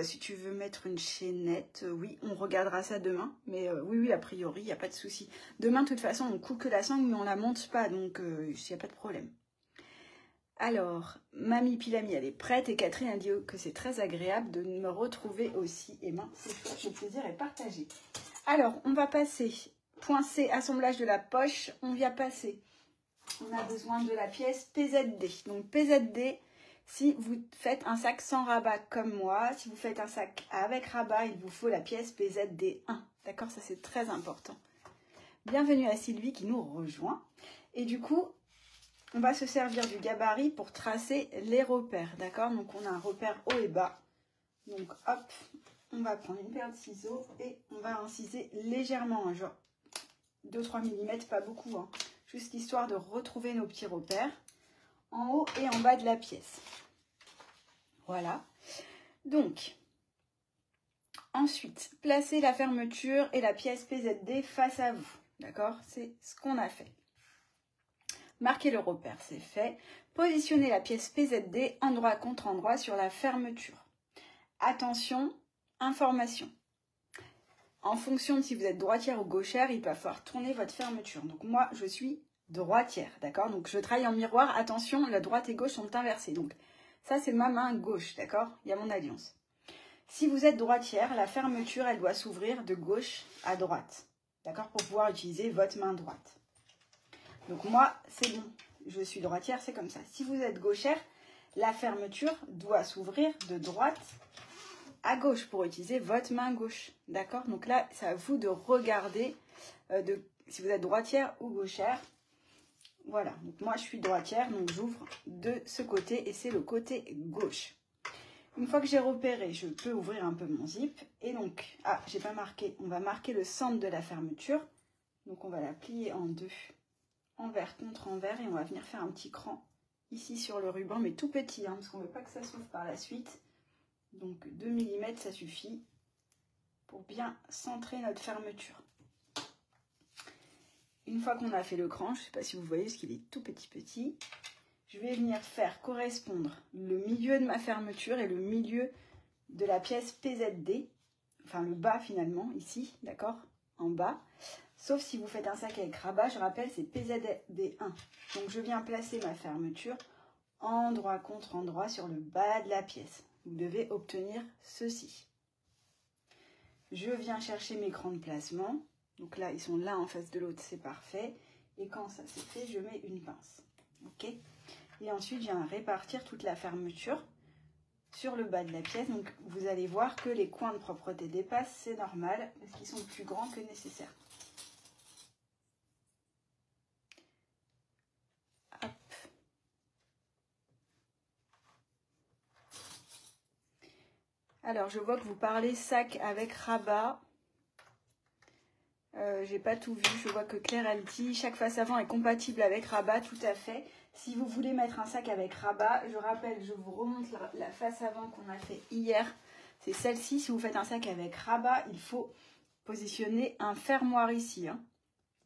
Si tu veux mettre une chaînette, oui, on regardera ça demain. Mais oui, a priori, il n'y a pas de souci. Demain, de toute façon, on coupe que la sangle, mais on la monte pas, donc il n'y a pas de problème. Alors, Mamie Pilami, elle est prête. Et Catherine a dit que c'est très agréable de me retrouver aussi. Et ben, c'est chouette, le plaisir est partagé. Alors, on va passer... point C, assemblage de la poche. On vient passer. On a besoin de la pièce PZD. Donc PZD, si vous faites un sac sans rabat comme moi, si vous faites un sac avec rabat, il vous faut la pièce PZD1. D'accord? Ça, c'est très important. Bienvenue à Sylvie qui nous rejoint. Et du coup, on va se servir du gabarit pour tracer les repères. D'accord? Donc, on a un repère haut et bas. Donc, hop, on va prendre une paire de ciseaux et on va inciser légèrement, genre 2-3 mm, pas beaucoup, hein, juste histoire de retrouver nos petits repères en haut et en bas de la pièce. Voilà. Donc, Ensuite, placez la fermeture et la pièce PZD face à vous. D'accord? C'est ce qu'on a fait. Marquez le repère, c'est fait. Positionnez la pièce PZD endroit contre endroit sur la fermeture. Attention, information. En fonction de si vous êtes droitière ou gauchère, il va falloir tourner votre fermeture. Donc moi, je suis droitière, d'accord? Donc je travaille en miroir. Attention, la droite et gauche sont inversées. Donc ça, c'est ma main gauche, d'accord? Il y a mon alliance. Si vous êtes droitière, la fermeture, elle doit s'ouvrir de gauche à droite, d'accord? Pour pouvoir utiliser votre main droite. Donc moi, c'est bon. Je suis droitière, c'est comme ça. Si vous êtes gauchère, la fermeture doit s'ouvrir de droite à gauche pour utiliser votre main gauche. D'accord? Donc là, c'est à vous de regarder si vous êtes droitière ou gauchère. Voilà. Donc moi, je suis droitière, donc j'ouvre de ce côté et c'est le côté gauche. Une fois que j'ai repéré, je peux ouvrir un peu mon zip. Et donc, j'ai pas marqué. On va marquer le centre de la fermeture. Donc on va la plier en deux. Envers contre envers et on va venir faire un petit cran ici sur le ruban, mais tout petit, hein, parce qu'on ne veut pas que ça s'ouvre par la suite. Donc 2 mm, ça suffit pour bien centrer notre fermeture. Une fois qu'on a fait le cran, je ne sais pas si vous voyez parce qu'il est tout petit, je vais venir faire correspondre le milieu de ma fermeture et le milieu de la pièce PZD, enfin le bas finalement, ici, d'accord, en bas. Sauf si vous faites un sac avec rabat, je rappelle, c'est PZD1. Donc je viens placer ma fermeture endroit contre endroit sur le bas de la pièce. Vous devez obtenir ceci. Je viens chercher mes crans de placement. Donc là, ils sont l'un en face de l'autre, c'est parfait. Et quand ça c'est fait, je mets une pince. Ok? Et ensuite, je viens répartir toute la fermeture sur le bas de la pièce. Donc vous allez voir que les coins de propreté dépassent, c'est normal, parce qu'ils sont plus grands que nécessaire. Alors, je vois que vous parlez sac avec rabat. J'ai pas tout vu. Je vois que Claire, elle dit chaque face avant est compatible avec rabat. Tout à fait. Si vous voulez mettre un sac avec rabat, je rappelle, je vous remonte la face avant qu'on a fait hier. C'est celle-ci. Si vous faites un sac avec rabat, il faut positionner un fermoir ici. Hein.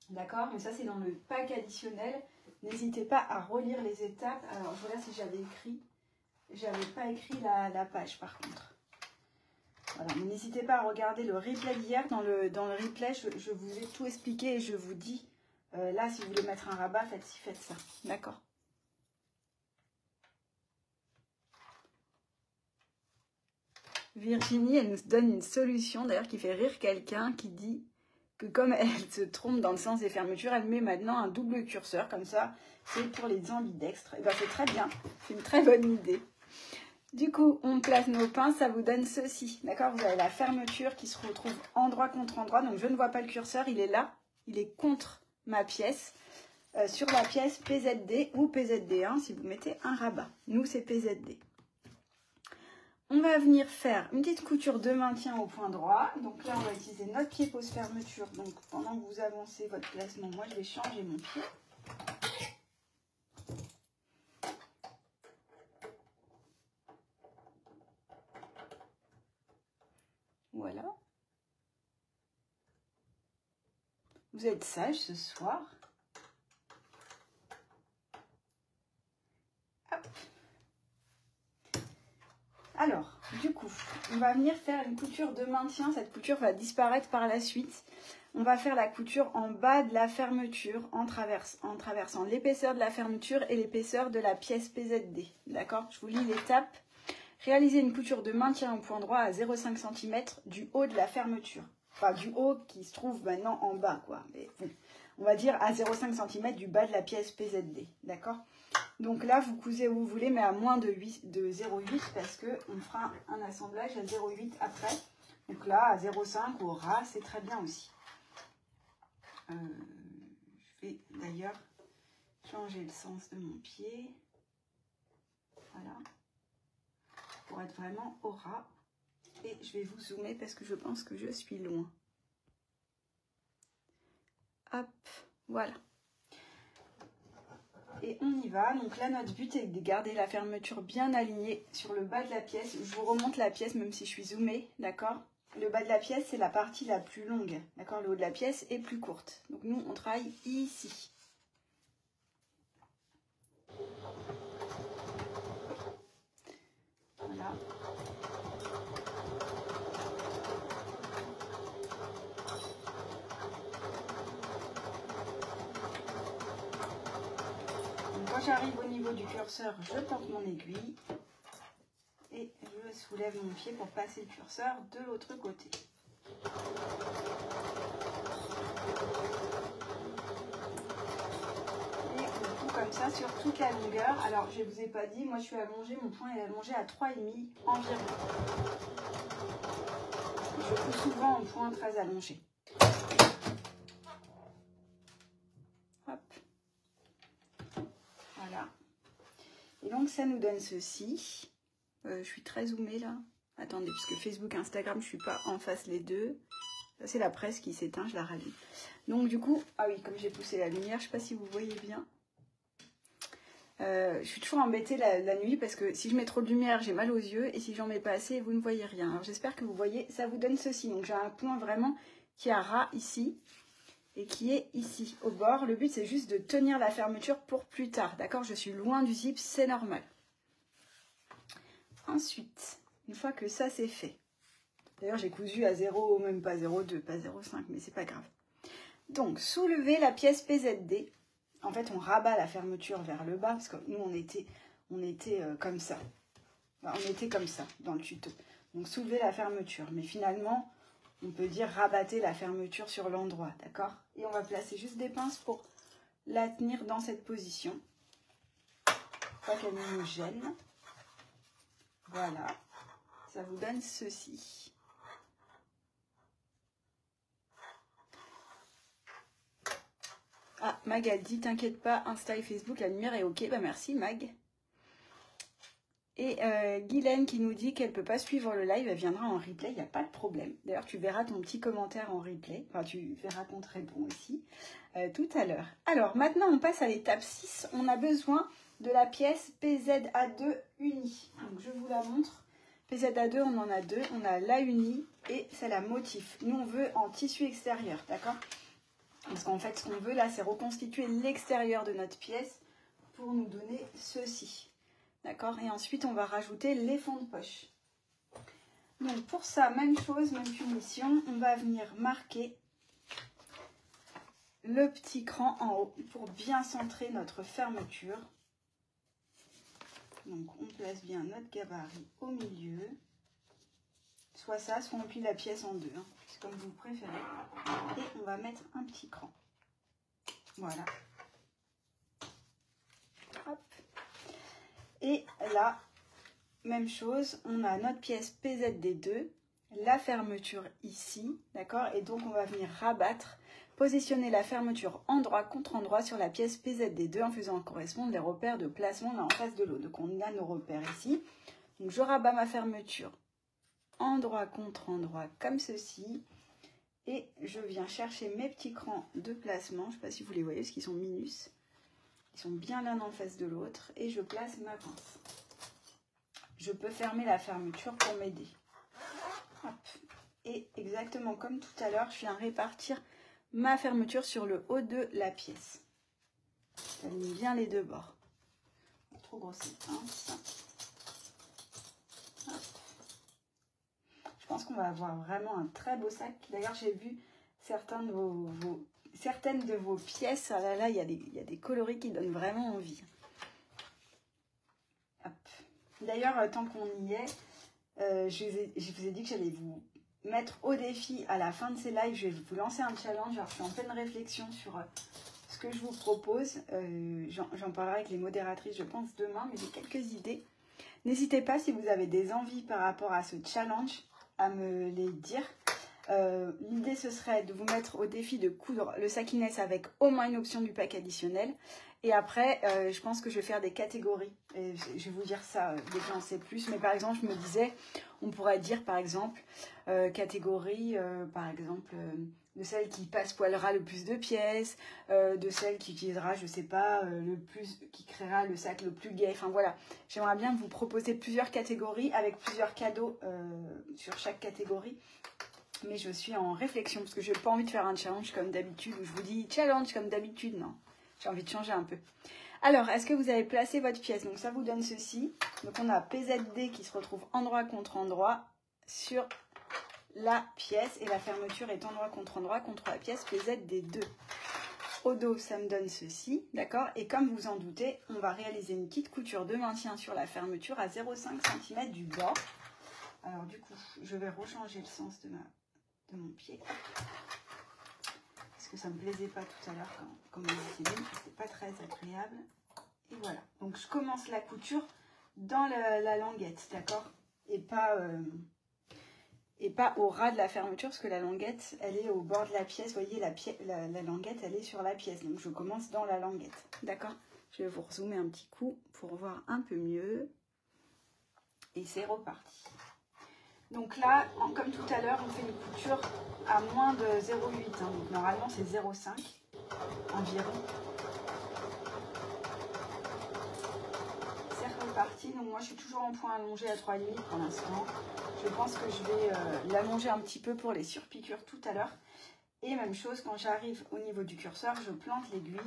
D'accord? Mais ça, c'est dans le pack additionnel. N'hésitez pas à relire les étapes. Alors, je regarde si j'avais écrit. J'avais pas écrit la page, par contre. Voilà, n'hésitez pas à regarder le replay d'hier. Dans le replay, je vous ai tout expliqué et je vous dis, là, si vous voulez mettre un rabat, faites ci, faites ça. D'accord? Virginie, elle nous donne une solution, d'ailleurs, qui fait rire quelqu'un, qui dit que comme elle se trompe dans le sens des fermetures, elle met maintenant un double curseur, comme ça, c'est pour les ambidextres. Et bien, c'est très bien, c'est une très bonne idée. Du coup, on place nos pinces, ça vous donne ceci, d'accord? Vous avez la fermeture qui se retrouve endroit contre endroit, donc je ne vois pas le curseur, il est là, il est contre ma pièce, sur la pièce PZD ou PZD1 si vous mettez un rabat. Nous, c'est PZD. On va venir faire une petite couture de maintien au point droit, donc là, on va utiliser notre pied pose fermeture, donc pendant que vous avancez votre placement, moi, je vais changer mon pied. Voilà. Vous êtes sage ce soir. Hop. Alors, du coup, on va venir faire une couture de maintien. Cette couture va disparaître par la suite. On va faire la couture en bas de la fermeture en traversant l'épaisseur de la fermeture et l'épaisseur de la pièce PZD. D'accord? Je vous lis l'étape. Réalisez une couture de maintien au point droit à 0,5 cm du haut de la fermeture. Enfin, du haut qui se trouve maintenant en bas, quoi. Mais bon, on va dire à 0,5 cm du bas de la pièce PZD. D'accord? Donc là, vous cousez où vous voulez, mais à moins de 0,8 parce qu'on fera un assemblage à 0,8 après. Donc là, à 0,5 au ras, c'est très bien aussi. Je vais d'ailleurs changer le sens de mon pied. Voilà. Pour être vraiment au ras. Et je vais vous zoomer parce que je pense que je suis loin. Hop, voilà. Et on y va. Donc là, notre but est de garder la fermeture bien alignée sur le bas de la pièce. Je vous remonte la pièce même si je suis zoomée, d'accord? le bas de la pièce, c'est la partie la plus longue. D'accord? Le haut de la pièce est plus courte. Donc nous, on travaille ici. Voilà. Donc, quand j'arrive au niveau du curseur, je porte mon aiguille et je soulève mon pied pour passer le curseur de l'autre côté. Comme ça sur toute la longueur. Alors je ne vous ai pas dit, moi je suis allongée, mon point est allongé à 3,5 environ. Je fais souvent en point très allongé. Hop. Voilà. Et donc ça nous donne ceci. Je suis très zoomée là. Attendez, puisque Facebook, Instagram, je ne suis pas en face les deux. Ça c'est la presse qui s'éteint, je la rallume. Donc du coup, ah oui, comme j'ai poussé la lumière, je ne sais pas si vous voyez bien. Je suis toujours embêtée la nuit parce que si je mets trop de lumière, j'ai mal aux yeux et si j'en mets pas assez, vous ne voyez rien. Alors j'espère que vous voyez, ça vous donne ceci. Donc j'ai un point vraiment qui a ras ici et qui est ici au bord. Le but c'est juste de tenir la fermeture pour plus tard. D'accord? Je suis loin du zip, c'est normal. Ensuite, une fois que ça c'est fait, d'ailleurs j'ai cousu à 0, même pas 0,2, pas 0,5, mais c'est pas grave. Donc soulevez la pièce PZD. En fait, on rabat la fermeture vers le bas parce que nous, on était comme ça. Enfin, on était comme ça dans le tuto. Donc, soulevez la fermeture. Mais finalement, on peut dire rabatter la fermeture sur l'endroit, d'accord? Et on va placer juste des pinces pour la tenir dans cette position. Pas qu'elle nous gêne. Voilà. Ça vous donne ceci. Ah, Mag a dit, t'inquiète pas, Insta et Facebook, la lumière est ok. Bah merci Mag. Et Guylaine qui nous dit qu'elle ne peut pas suivre le live, elle viendra en replay, il n'y a pas de problème. D'ailleurs, tu verras ton petit commentaire en replay. Enfin, tu verras qu'on te répond aussi tout à l'heure. Alors, maintenant, on passe à l'étape 6. On a besoin de la pièce PZA2 unie. Donc, je vous la montre. PZA2, on en a deux. On a la unie et c'est la motif. Nous, on veut en tissu extérieur, d'accord? Parce qu'en fait, ce qu'on veut là, c'est reconstituer l'extérieur de notre pièce pour nous donner ceci. D'accord? Et ensuite, on va rajouter les fonds de poche. Donc, pour ça, même chose, même punition. On va venir marquer le petit cran en haut pour bien centrer notre fermeture. Donc, on place bien notre gabarit au milieu. Soit ça, soit on plie la pièce en deux. Hein. C'est comme vous préférez. Et on va mettre un petit cran. Voilà. Hop. Et là, même chose, on a notre pièce PZD2, la fermeture ici, d'accord? Et donc, on va venir rabattre, positionner la fermeture endroit contre endroit sur la pièce PZD2 en faisant correspondre les repères de placement l'un en face de l'autre. Donc, on a nos repères ici. Donc, je rabats ma fermeture endroit contre endroit comme ceci. Et je viens chercher mes petits crans de placement. Je ne sais pas si vous les voyez parce qu'ils sont minus. Ils sont bien l'un en face de l'autre. Et je place ma pince. Je peux fermer la fermeture pour m'aider. Et exactement comme tout à l'heure, je viens répartir ma fermeture sur le haut de la pièce. J'aligne bien les deux bords. Trop grosse pince. Je pense qu'on va avoir vraiment un très beau sac. D'ailleurs, j'ai vu certaines de vos pièces. Ah là là, il y a des coloris qui donnent vraiment envie. D'ailleurs, tant qu'on y est, je vous ai dit que j'allais vous mettre au défi à la fin de ces lives. Je vais vous lancer un challenge. Alors, je suis en pleine réflexion sur ce que je vous propose. J'en parlerai avec les modératrices, je pense, demain, mais j'ai quelques idées. N'hésitez pas, si vous avez des envies par rapport à ce challenge, à me les dire. L'idée, ce serait de vous mettre au défi de coudre le sac Inès avec au moins une option du pack additionnel. Et après, je pense que je vais faire des catégories. Et je vais vous dire ça dès que j'en sais plus. Mais par exemple, je me disais, on pourrait dire par exemple, catégorie, par exemple, de celle qui passepoilera le plus de pièces, de celle qui utilisera, je sais pas, qui créera le sac le plus gai. Enfin voilà, j'aimerais bien vous proposer plusieurs catégories avec plusieurs cadeaux sur chaque catégorie. Mais je suis en réflexion parce que je n'ai pas envie de faire un challenge comme d'habitude où je vous dis challenge comme d'habitude. Non, j'ai envie de changer un peu. Alors, est-ce que vous avez placé votre pièce? Donc ça vous donne ceci. Donc on a PZD qui se retrouve endroit contre endroit sur la pièce et la fermeture est endroit contre la pièce PZD2. Au dos, ça me donne ceci, d'accord? Et comme vous en doutez, on va réaliser une petite couture de maintien sur la fermeture à 0,5 cm du bord. Alors du coup, je vais rechanger le sens de mon pied. Parce que ça ne me plaisait pas tout à l'heure quand on a essayé, c'était pas très agréable. Et voilà, donc je commence la couture dans la languette, d'accord? Et pas au ras de la fermeture parce que la languette elle est au bord de la pièce. Vous voyez la languette elle est sur la pièce, donc je commence dans la languette, d'accord? Je vais vous rezoomer un petit coup pour voir un peu mieux et c'est reparti. Donc là, comme tout à l'heure, on fait une couture à moins de 0,8 hein, donc normalement c'est 0,5 environ. Partie. Donc moi je suis toujours en point allongé à 3,5 pour l'instant. Je pense que je vais l'allonger un petit peu pour les surpiqûres tout à l'heure. Et même chose, quand j'arrive au niveau du curseur, je plante l'aiguille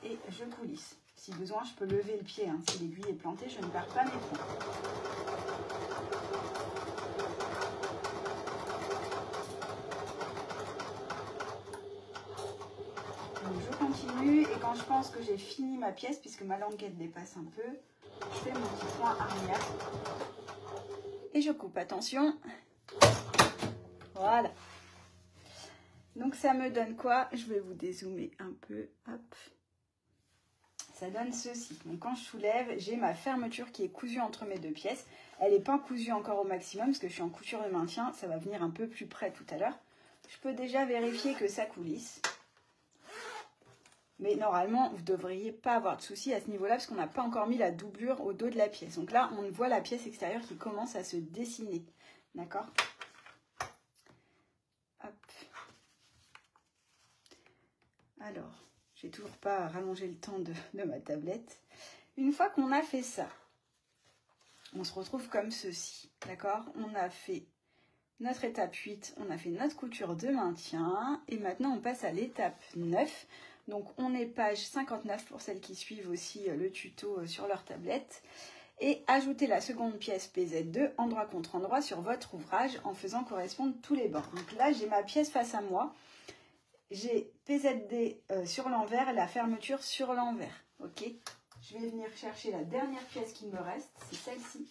et je coulisse. Si besoin, je peux lever le pied. Hein. Si l'aiguille est plantée, je ne perds pas mes points. Donc je continue et quand je pense que j'ai fini ma pièce, puisque ma languette dépasse un peu, je fais mon petit point arrière et je coupe, attention, voilà. Donc ça me donne quoi? Je vais vous dézoomer un peu, hop. Ça donne ceci. Donc quand je soulève, j'ai ma fermeture qui est cousue entre mes deux pièces. Elle n'est pas cousue encore au maximum parce que je suis en couture de maintien, ça va venir un peu plus près tout à l'heure. Je peux déjà vérifier que ça coulisse. Mais normalement, vous ne devriez pas avoir de soucis à ce niveau-là parce qu'on n'a pas encore mis la doublure au dos de la pièce. Donc là, on voit la pièce extérieure qui commence à se dessiner. D'accord? Hop. Alors, j'ai toujours pas rallongé le temps de ma tablette. Une fois qu'on a fait ça, on se retrouve comme ceci. D'accord? On a fait notre étape 8, on a fait notre couture de maintien. Et maintenant, on passe à l'étape 9. Donc on est page 59 pour celles qui suivent aussi le tuto sur leur tablette. Et ajoutez la seconde pièce PZ2 endroit contre endroit sur votre ouvrage en faisant correspondre tous les bords. Donc là j'ai ma pièce face à moi. J'ai PZD sur l'envers et la fermeture sur l'envers. Ok. Je vais venir chercher la dernière pièce qui me reste, c'est celle-ci.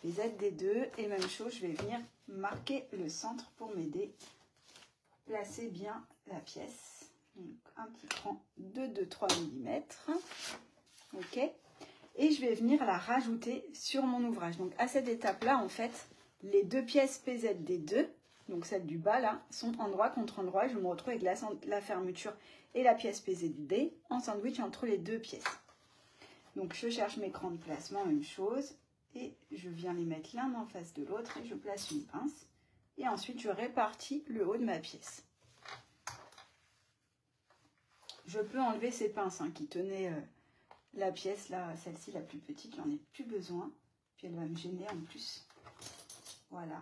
PZD2 et même chose, je vais venir marquer le centre pour m'aider. Placez bien la pièce. Donc un petit cran de 2-3 mm, ok, et je vais venir la rajouter sur mon ouvrage. Donc à cette étape là en fait les deux pièces PZD2, donc celle du bas là, sont endroit contre endroit. Je me retrouve avec la fermeture et la pièce PZD en sandwich entre les deux pièces. Donc je cherche mes crans de placement, même chose, et je viens les mettre l'un en face de l'autre et je place une pince et ensuite je répartis le haut de ma pièce. Je peux enlever ces pinces qui tenaient la pièce, là, celle-ci la plus petite, j'en ai plus besoin. Puis elle va me gêner en plus. Voilà.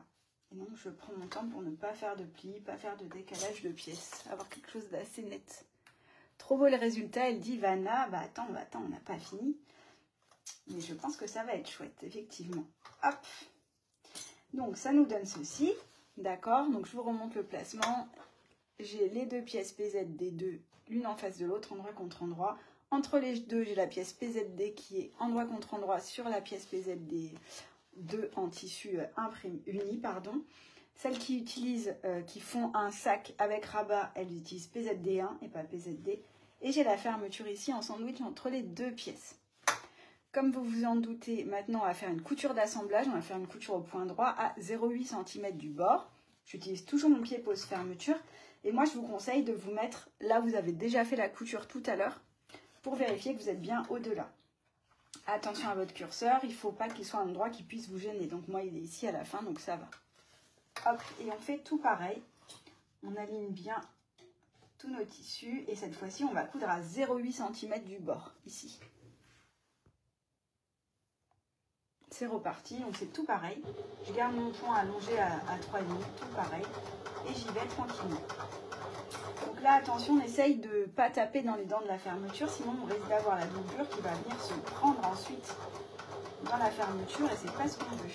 Et donc je prends mon temps pour ne pas faire de plis, pas faire de décalage de pièces, avoir quelque chose d'assez net. Trop beau le résultat, elle dit Vanna, bah attends, on n'a pas fini. Mais je pense que ça va être chouette, effectivement. Hop. Donc ça nous donne ceci, d'accord. Donc je vous remonte le placement. J'ai les deux pièces PZD2, l'une en face de l'autre, endroit contre endroit. Entre les deux, j'ai la pièce PZD qui est endroit contre endroit sur la pièce PZD2 en tissu uni, pardon. Celles qui utilisent, qui font un sac avec rabat, elles utilisent PZD1 et pas PZD. Et j'ai la fermeture ici en sandwich entre les deux pièces. Comme vous vous en doutez, maintenant on va faire une couture d'assemblage. On va faire une couture au point droit à 0,8 cm du bord. J'utilise toujours mon pied pose fermeture. Et moi, je vous conseille de vous mettre là où vous avez déjà fait la couture tout à l'heure pour vérifier que vous êtes bien au-delà. Attention à votre curseur, il ne faut pas qu'il soit à un endroit qui puisse vous gêner. Donc moi, il est ici à la fin, donc ça va. Hop, et on fait tout pareil. On aligne bien tous nos tissus et cette fois-ci, on va coudre à 0,8 cm du bord, ici. C'est reparti, donc c'est tout pareil. Je garde mon point allongé à 3,5, tout pareil. Et j'y vais tranquillement. Donc là, attention, on essaye de ne pas taper dans les dents de la fermeture, sinon on risque d'avoir la doublure qui va venir se prendre ensuite dans la fermeture et c'est pas ce qu'on veut.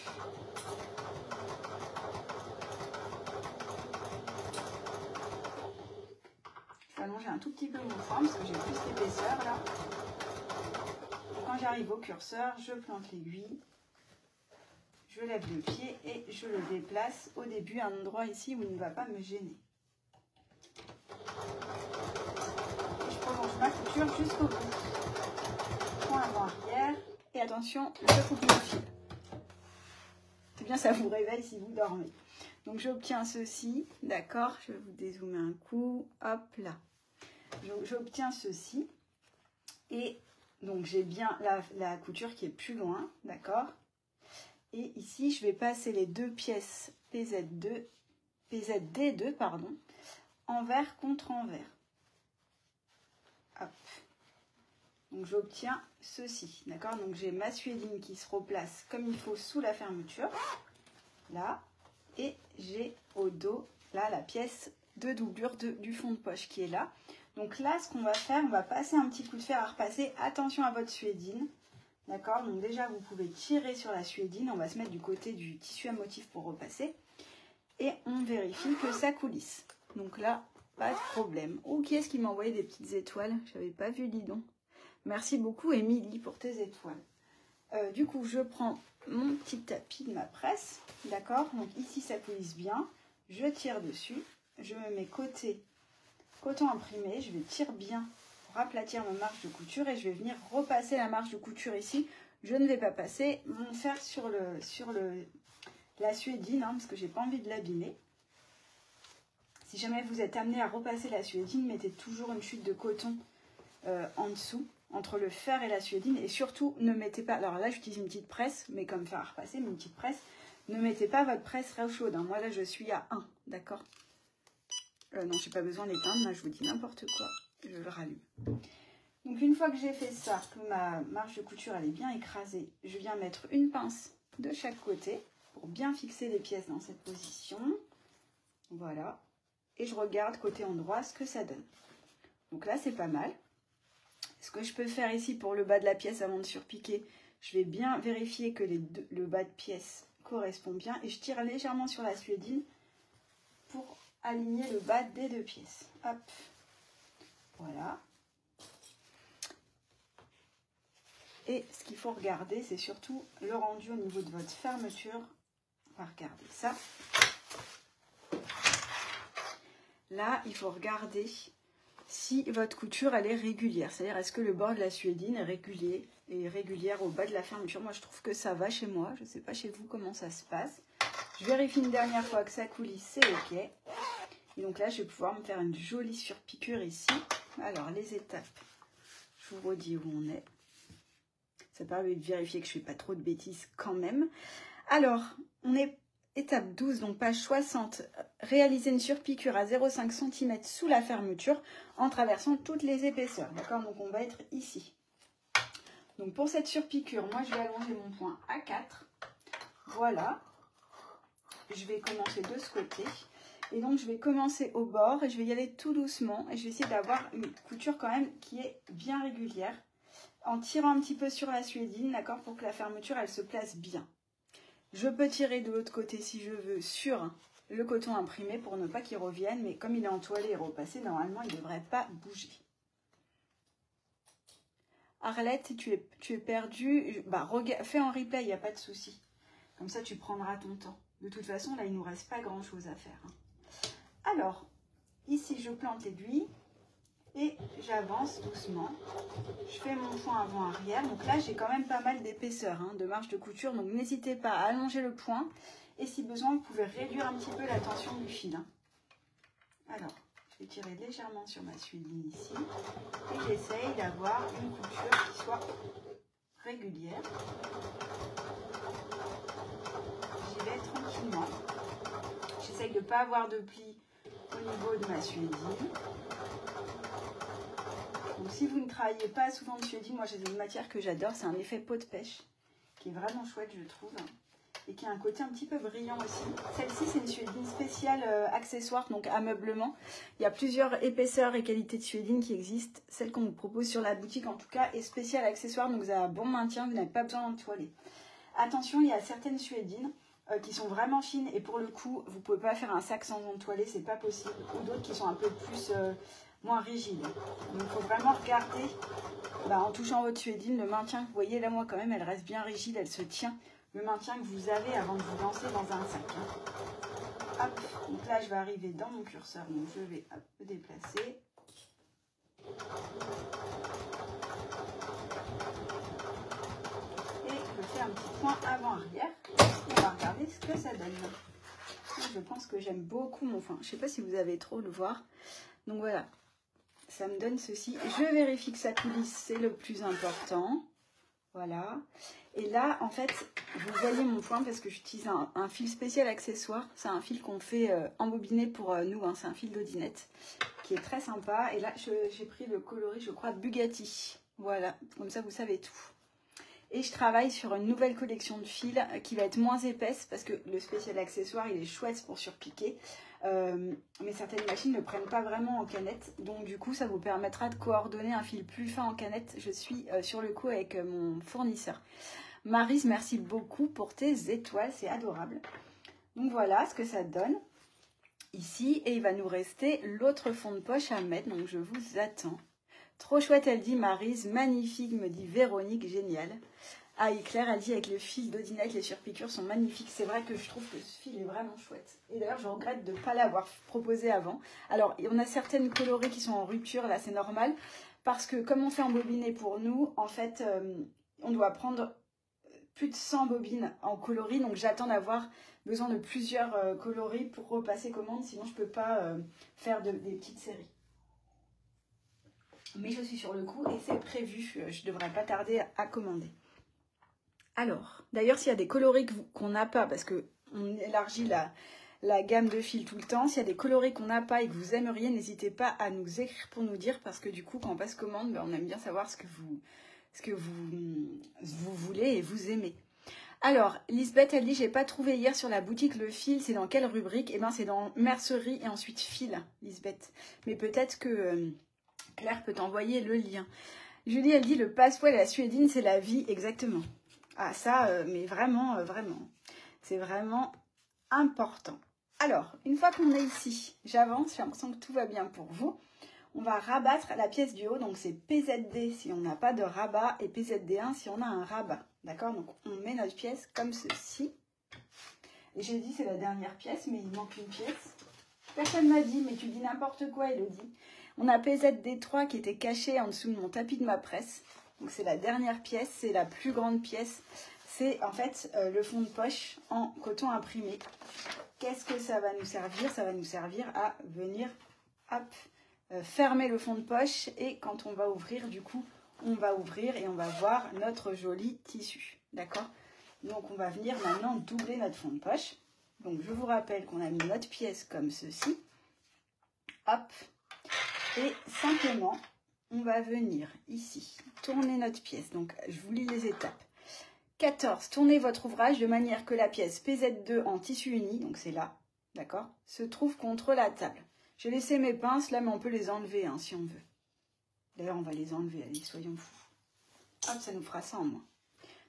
Je vais allonger un tout petit peu mon point parce que j'ai plus d'épaisseur là. Et quand j'arrive au curseur, je plante l'aiguille. Je lève le pied et je le déplace au début à un endroit ici où il ne va pas me gêner. Et je prolonge ma couture jusqu'au bout. Point avant-arrière. Et attention, je coupe le fil. C'est bien, ça vous réveille si vous dormez. Donc j'obtiens ceci, d'accord? Je vais vous dézoomer un coup. Hop là. J'obtiens ceci. Et donc j'ai bien la couture qui est plus loin, d'accord? Et ici, je vais passer les deux pièces PZD2, pardon, envers contre envers. Hop. Donc, j'obtiens ceci, d'accord? Donc, j'ai ma suédine qui se replace comme il faut sous la fermeture, là. Et j'ai au dos, là, la pièce de doublure du fond de poche qui est là. Donc là, ce qu'on va faire, on va passer un petit coup de fer à repasser. Attention à votre suédine. D'accord, donc déjà vous pouvez tirer sur la suédine, on va se mettre du côté du tissu à motif pour repasser. Et on vérifie que ça coulisse. Donc là, pas de problème. Oh, qui est-ce qui m'a envoyé des petites étoiles? Je n'avais pas vu, dis donc. Merci beaucoup Émilie pour tes étoiles. Du coup, je prends mon petit tapis de ma presse. D'accord, donc ici ça coulisse bien. Je tire dessus. Je me mets côté coton imprimé. Je vais tirer bien aplatir ma marge de couture et je vais venir repasser la marge de couture ici. Je ne vais pas passer mon fer sur la suédine hein, parce que j'ai pas envie de l'abîmer. Si jamais vous êtes amené à repasser la suédine, mettez toujours une chute de coton en dessous entre le fer et la suédine et surtout ne mettez pas, alors là j'utilise une petite presse mais comme fer à repasser, mais une petite presse, ne mettez pas votre presse très chaude hein. Moi là je suis à 1, d'accord, non j'ai pas besoin d'éteindre, là je vous dis n'importe quoi. Je le rallume. Donc une fois que j'ai fait ça, que ma marge de couture elle est bien écrasée, je viens mettre une pince de chaque côté pour bien fixer les pièces dans cette position. Voilà. Et je regarde côté endroit ce que ça donne. Donc là c'est pas mal. Ce que je peux faire ici pour le bas de la pièce avant de surpiquer, je vais bien vérifier que le bas de pièce correspond bien et je tire légèrement sur la suédine pour aligner le bas des deux pièces. Hop. Voilà. Et ce qu'il faut regarder, c'est surtout le rendu au niveau de votre fermeture. On va regarder ça. Là, il faut regarder si votre couture elle est régulière. C'est-à-dire, est-ce que le bord de la suédine est régulière au bas de la fermeture? Moi, je trouve que ça va chez moi. Je ne sais pas chez vous comment ça se passe. Je vérifie une dernière fois que ça coulisse, c'est OK. Et donc là, je vais pouvoir me faire une jolie surpiqûre ici. Alors, les étapes, je vous redis où on est. Ça permet de vérifier que je ne fais pas trop de bêtises quand même. Alors, on est étape 12, donc page 60. Réaliser une surpiqûre à 0,5 cm sous la fermeture en traversant toutes les épaisseurs. D'accord, donc on va être ici. Donc pour cette surpiqûre, moi je vais allonger mon point à 4. Voilà. Je vais commencer de ce côté. Et donc, je vais commencer au bord et je vais y aller tout doucement. Et je vais essayer d'avoir une couture quand même qui est bien régulière. En tirant un petit peu sur la suédine, d'accord, pour que la fermeture, elle se place bien. Je peux tirer de l'autre côté, si je veux, sur le coton imprimé pour ne pas qu'il revienne. Mais comme il est entoilé et repassé, normalement, il ne devrait pas bouger. Arlette, si tu es perdu, bah, fais en replay, il n'y a pas de souci. Comme ça, tu prendras ton temps. De toute façon, là, il ne nous reste pas grand-chose à faire. Alors, ici, je plante l'aiguille et j'avance doucement. Je fais mon point avant-arrière. Donc là, j'ai quand même pas mal d'épaisseur, hein, de marge de couture. Donc, n'hésitez pas à allonger le point. Et si besoin, vous pouvez réduire un petit peu la tension du fil. Hein. Alors, je vais tirer légèrement sur ma suédine ici. Et j'essaye d'avoir une couture qui soit régulière. J'y vais tranquillement. J'essaye de ne pas avoir de plis au niveau de ma suédine. Donc si vous ne travaillez pas souvent de suédine, moi j'ai une matière que j'adore, c'est un effet peau de pêche, qui est vraiment chouette je trouve, et qui a un côté un petit peu brillant aussi. Celle-ci c'est une suédine spéciale accessoire, donc ameublement. Il y a plusieurs épaisseurs et qualités de suédine qui existent. Celle qu'on vous propose sur la boutique en tout cas est spéciale accessoire, donc vous avez un bon maintien, vous n'avez pas besoin d'entoiler. Attention, il y a certaines suédines qui sont vraiment fines et pour le coup, vous ne pouvez pas faire un sac sans entoiler, c'est pas possible. Ou d'autres qui sont un peu plus moins rigides. Donc il faut vraiment regarder en touchant votre suédine le maintien que vous voyez. Là, moi quand même, elle reste bien rigide, elle se tient. Le maintien que vous avez avant de vous lancer dans un sac. Hop, donc là, je vais arriver dans mon curseur, donc je vais le déplacer. Je fais un petit point avant-arrière. On va regarder ce que ça donne. Je pense que j'aime beaucoup mon foin. Je ne sais pas si vous avez trop le voir. Donc voilà, ça me donne ceci. Je vérifie que ça coulisse, c'est le plus important. Voilà. Et là, en fait, vous voyez mon foin parce que j'utilise un fil spécial accessoire. C'est un fil qu'on fait embobiner pour nous. Hein. C'est un fil d'Odinette qui est très sympa. Et là, j'ai pris le coloris, je crois, Bugatti. Voilà, comme ça, vous savez tout. Et je travaille sur une nouvelle collection de fils qui va être moins épaisse parce que le spécial accessoire, il est chouette pour surpiquer. Mais certaines machines ne prennent pas vraiment en canette. Donc du coup, ça vous permettra de coordonner un fil plus fin en canette. Je suis sur le coup avec mon fournisseur. Maryse, merci beaucoup pour tes étoiles. C'est adorable. Donc voilà ce que ça donne ici. Et il va nous rester l'autre fond de poche à mettre. Donc je vous attends. Trop chouette, elle dit Maryse. Magnifique, me dit Véronique. Génial. Ah, et Claire, elle dit avec le fil d'Odinette, les surpiqûres sont magnifiques. C'est vrai que je trouve que ce fil est vraiment chouette. Et d'ailleurs, je regrette de ne pas l'avoir proposé avant. Alors, on a certaines coloris qui sont en rupture, là, c'est normal. Parce que comme on fait embobiner pour nous, en fait, on doit prendre plus de 100 bobines en coloris. Donc, j'attends d'avoir besoin de plusieurs coloris pour repasser commande. Sinon, je ne peux pas faire des petites séries. Mais je suis sur le coup et c'est prévu. Je ne devrais pas tarder à commander. Alors, d'ailleurs, s'il y a des coloris qu'on n'a pas, parce qu'on élargit la gamme de fils tout le temps, s'il y a des coloris qu'on n'a pas et que vous aimeriez, n'hésitez pas à nous écrire pour nous dire, parce que du coup, quand on passe commande, on aime bien savoir ce que vous voulez et vous aimez. Alors, Lisbeth, elle dit, j'ai pas trouvé hier sur la boutique le fil, c'est dans quelle rubrique? Eh bien, c'est dans mercerie et ensuite fil, Lisbeth. Mais peut-être que Claire peut t'envoyer le lien. Julie, elle dit, le passepoil à la suédine, c'est la vie, exactement. Ah ça, mais vraiment, vraiment, c'est vraiment important. Alors, une fois qu'on est ici, j'avance, j'ai l'impression que tout va bien pour vous. On va rabattre la pièce du haut, donc c'est PZD si on n'a pas de rabat et PZD1 si on a un rabat. D'accord? Donc on met notre pièce comme ceci. Et j'ai dit c'est la dernière pièce, mais il manque une pièce. Personne m'a dit, mais tu dis n'importe quoi, Elodie. On a PZD3 qui était caché en dessous de mon tapis de ma presse. Donc c'est la dernière pièce, c'est la plus grande pièce. C'est en fait le fond de poche en coton imprimé. Qu'est-ce que ça va nous servir? Ça va nous servir à venir fermer le fond de poche. Et quand on va ouvrir, du coup, on va ouvrir et on va voir notre joli tissu. D'accord? Donc on va venir maintenant doubler notre fond de poche. Donc je vous rappelle qu'on a mis notre pièce comme ceci. Hop. Et simplement, on va venir ici, tourner notre pièce. Donc, je vous lis les étapes. 14. Tournez votre ouvrage de manière que la pièce PZ2 en tissu uni, donc c'est là, d'accord, se trouve contre la table. J'ai laissé mes pinces là, mais on peut les enlever hein, si on veut. D'ailleurs, on va les enlever, allez, soyons fous. Hop, ça nous fera ça en moins.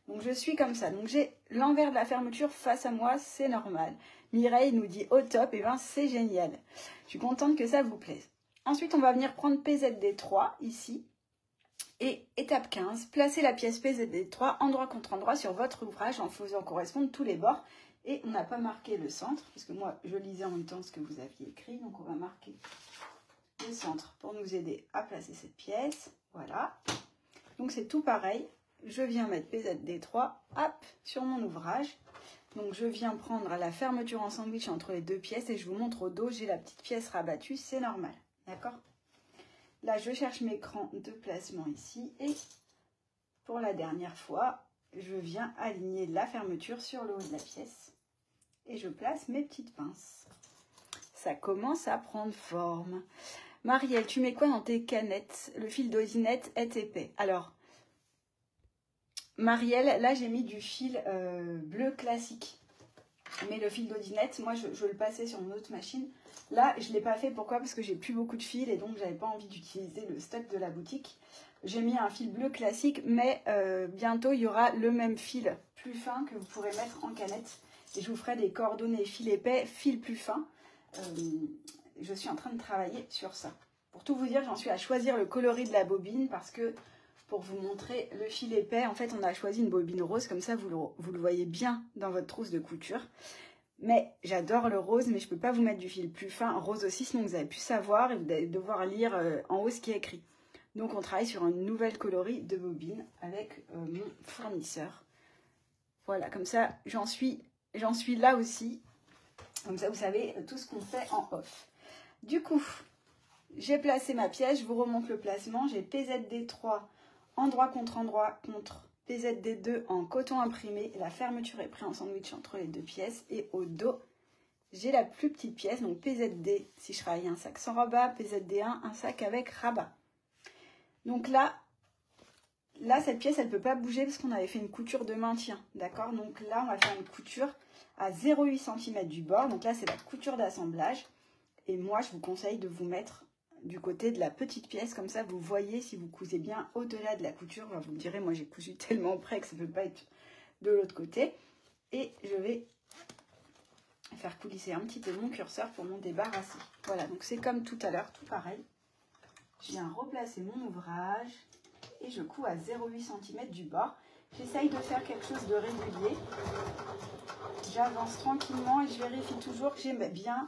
Donc, je suis comme ça. Donc, j'ai l'envers de la fermeture face à moi, c'est normal. Mireille nous dit au top, et bien c'est génial. Je suis contente que ça vous plaise. Ensuite, on va venir prendre PZD3 ici. Et étape 15, placez la pièce PZD3 endroit contre endroit sur votre ouvrage en faisant correspondre tous les bords. Et on n'a pas marqué le centre, parce que moi, je lisais en même temps ce que vous aviez écrit. Donc, on va marquer le centre pour nous aider à placer cette pièce. Voilà. Donc, c'est tout pareil. Je viens mettre PZD3 hop, sur mon ouvrage. Donc, je viens prendre la fermeture en sandwich entre les deux pièces et je vous montre au dos, j'ai la petite pièce rabattue, c'est normal. D'accord? Là, je cherche mes crans de placement ici. Et pour la dernière fois, je viens aligner la fermeture sur le haut de la pièce. Et je place mes petites pinces. ça commence à prendre forme. Marielle, tu mets quoi dans tes canettes? Le fil d'Odinette est épais. Alors, Marielle, là j'ai mis du fil bleu classique. Mais le fil d'Odinette, moi je le passais sur une autre machine. Là, je ne l'ai pas fait. Pourquoi? Parce que j'ai plus beaucoup de fil et donc j'avais pas envie d'utiliser le stock de la boutique. J'ai mis un fil bleu classique, mais bientôt il y aura le même fil plus fin que vous pourrez mettre en canette. Et je vous ferai des coordonnées fil épais, fil plus fin. Je suis en train de travailler sur ça. Pour tout vous dire, j'en suis à choisir le coloris de la bobine parce que pour vous montrer le fil épais, en fait on a choisi une bobine rose, comme ça vous le voyez bien dans votre trousse de couture. Mais j'adore le rose, mais je ne peux pas vous mettre du fil plus fin, rose aussi, sinon vous avez pu savoir et vous allez devoir lire en haut ce qui est écrit. Donc on travaille sur une nouvelle coloris de bobine avec mon fournisseur. Voilà, comme ça j'en suis là aussi. Comme ça vous savez tout ce qu'on fait en off. Du coup, j'ai placé ma pièce, je vous remonte le placement. J'ai PZD3 endroit contre PZD2 en coton imprimé. La fermeture est prise en sandwich entre les deux pièces. Et au dos, j'ai la plus petite pièce, donc PZD, si je travaille un sac sans rabat, PZD1, un sac avec rabat. Donc là, cette pièce, elle ne peut pas bouger parce qu'on avait fait une couture de maintien, d'accord? Donc là, on va faire une couture à 0,8 cm du bord. Donc là, c'est la couture d'assemblage. Et moi, je vous conseille de vous mettre du côté de la petite pièce, comme ça vous voyez si vous cousez bien au-delà de la couture. Vous me direz, moi j'ai cousu tellement près que ça ne peut pas être de l'autre côté. Et je vais faire coulisser un petit peu mon curseur pour m'en débarrasser. Voilà, donc c'est comme tout à l'heure, tout pareil. Je viens replacer mon ouvrage et je couds à 0,8 cm du bord. J'essaye de faire quelque chose de régulier. J'avance tranquillement et je vérifie toujours que j'ai bien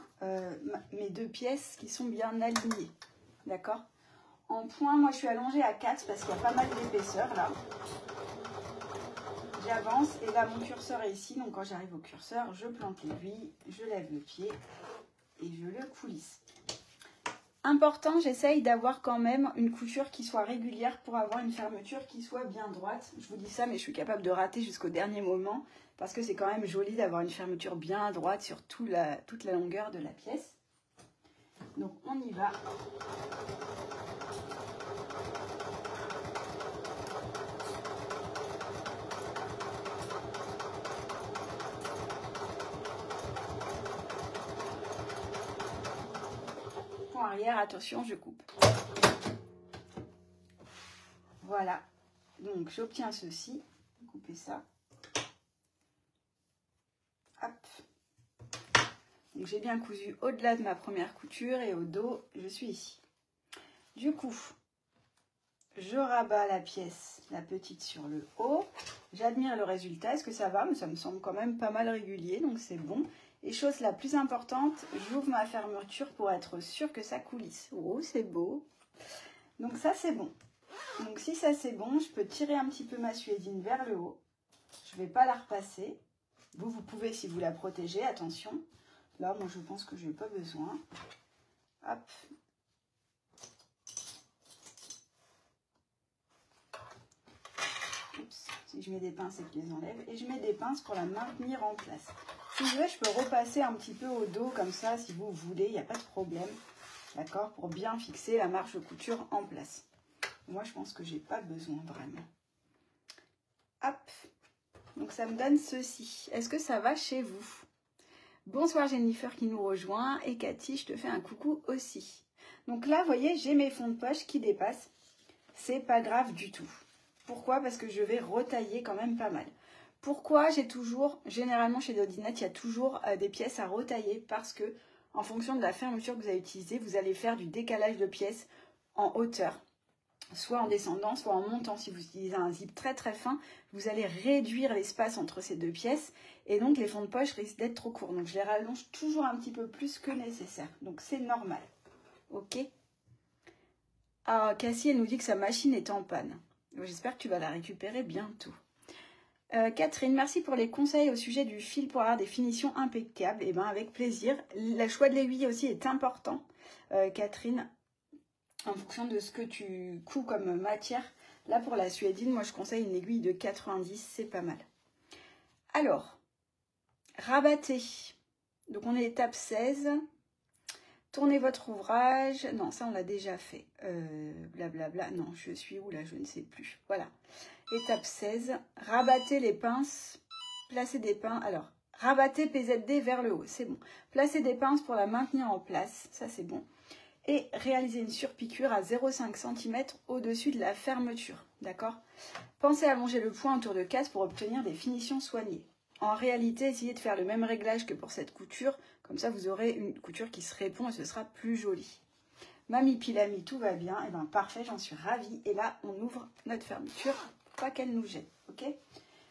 mes deux pièces qui sont bien alignées. D'accord? En point, moi je suis allongée à 4 parce qu'il y a pas mal d'épaisseur là. J'avance et là mon curseur est ici. Donc quand j'arrive au curseur, je plante l'aiguille, je lève le pied et je le coulisse. Important, j'essaye d'avoir quand même une couture qui soit régulière pour avoir une fermeture qui soit bien droite. Je vous dis ça, mais je suis capable de rater jusqu'au dernier moment parce que c'est quand même joli d'avoir une fermeture bien droite sur toute la longueur de la pièce. Donc on y va. Point arrière, attention, je coupe. Voilà. Donc j'obtiens ceci. Couper ça. Hop. Donc j'ai bien cousu au-delà de ma première couture et au dos, je suis ici. Du coup, je rabats la pièce, la petite sur le haut. J'admire le résultat. Est-ce que ça va? Mais ça me semble quand même pas mal régulier, donc c'est bon. Et chose la plus importante, j'ouvre ma fermeture pour être sûre que ça coulisse. Oh, c'est beau. Donc ça, c'est bon. Donc si ça, c'est bon, je peux tirer un petit peu ma suédine vers le haut. Je ne vais pas la repasser. Vous pouvez si vous la protégez, attention. Là, moi, je pense que je n'ai pas besoin. Hop. Oups. Si je mets des pinces et que je les enlève. Et je mets des pinces pour la maintenir en place. Si je veux, je peux repasser un petit peu au dos comme ça, si vous voulez. Il n'y a pas de problème. D'accord? Pour bien fixer la marge couture en place. Moi, je pense que je n'ai pas besoin vraiment. Hop. Donc, ça me donne ceci. Est-ce que ça va chez vous? Bonsoir Jennifer qui nous rejoint et Cathy, je te fais un coucou aussi. Donc là, vous voyez, j'ai mes fonds de poche qui dépassent. C'est pas grave du tout. Pourquoi? Parce que je vais retailler quand même pas mal. Pourquoi? J'ai toujours, généralement chez Dodinette, il y a toujours des pièces à retailler parce que en fonction de la fermeture que vous allez utiliser, vous allez faire du décalage de pièces en hauteur. Soit en descendant, soit en montant. Si vous utilisez un zip très très fin, vous allez réduire l'espace entre ces deux pièces et donc les fonds de poche risquent d'être trop courts. Donc je les rallonge toujours un petit peu plus que nécessaire. Donc c'est normal. Ok? Ah, Cassie, elle nous dit que sa machine est en panne. J'espère que tu vas la récupérer bientôt. Catherine, merci pour les conseils au sujet du fil pour avoir des finitions impeccables. Et bien avec plaisir. Le choix de l'aiguille aussi est important, Catherine. En fonction de ce que tu couds comme matière. Là, pour la suédine, moi, je conseille une aiguille de 90, c'est pas mal. Alors, rabatter. Donc, on est étape 16. Tournez votre ouvrage. Non, ça on l'a déjà fait. Blablabla. Non, je suis où là? Je ne sais plus. Voilà. Étape 16. Rabattez les pinces. Placez des pinces. Alors, rabattez PZD vers le haut. C'est bon. Placez des pinces pour la maintenir en place. Ça, c'est bon. Et réalisez une surpiqûre à 0,5 cm au-dessus de la fermeture. D'accord? Pensez à allonger le point autour de case pour obtenir des finitions soignées. En réalité, essayez de faire le même réglage que pour cette couture. Comme ça, vous aurez une couture qui se répond et ce sera plus joli. Mamie Pilami, tout va bien. Et bien, parfait, j'en suis ravie. Et là, on ouvre notre fermeture. Pas qu'elle nous gêne, ok?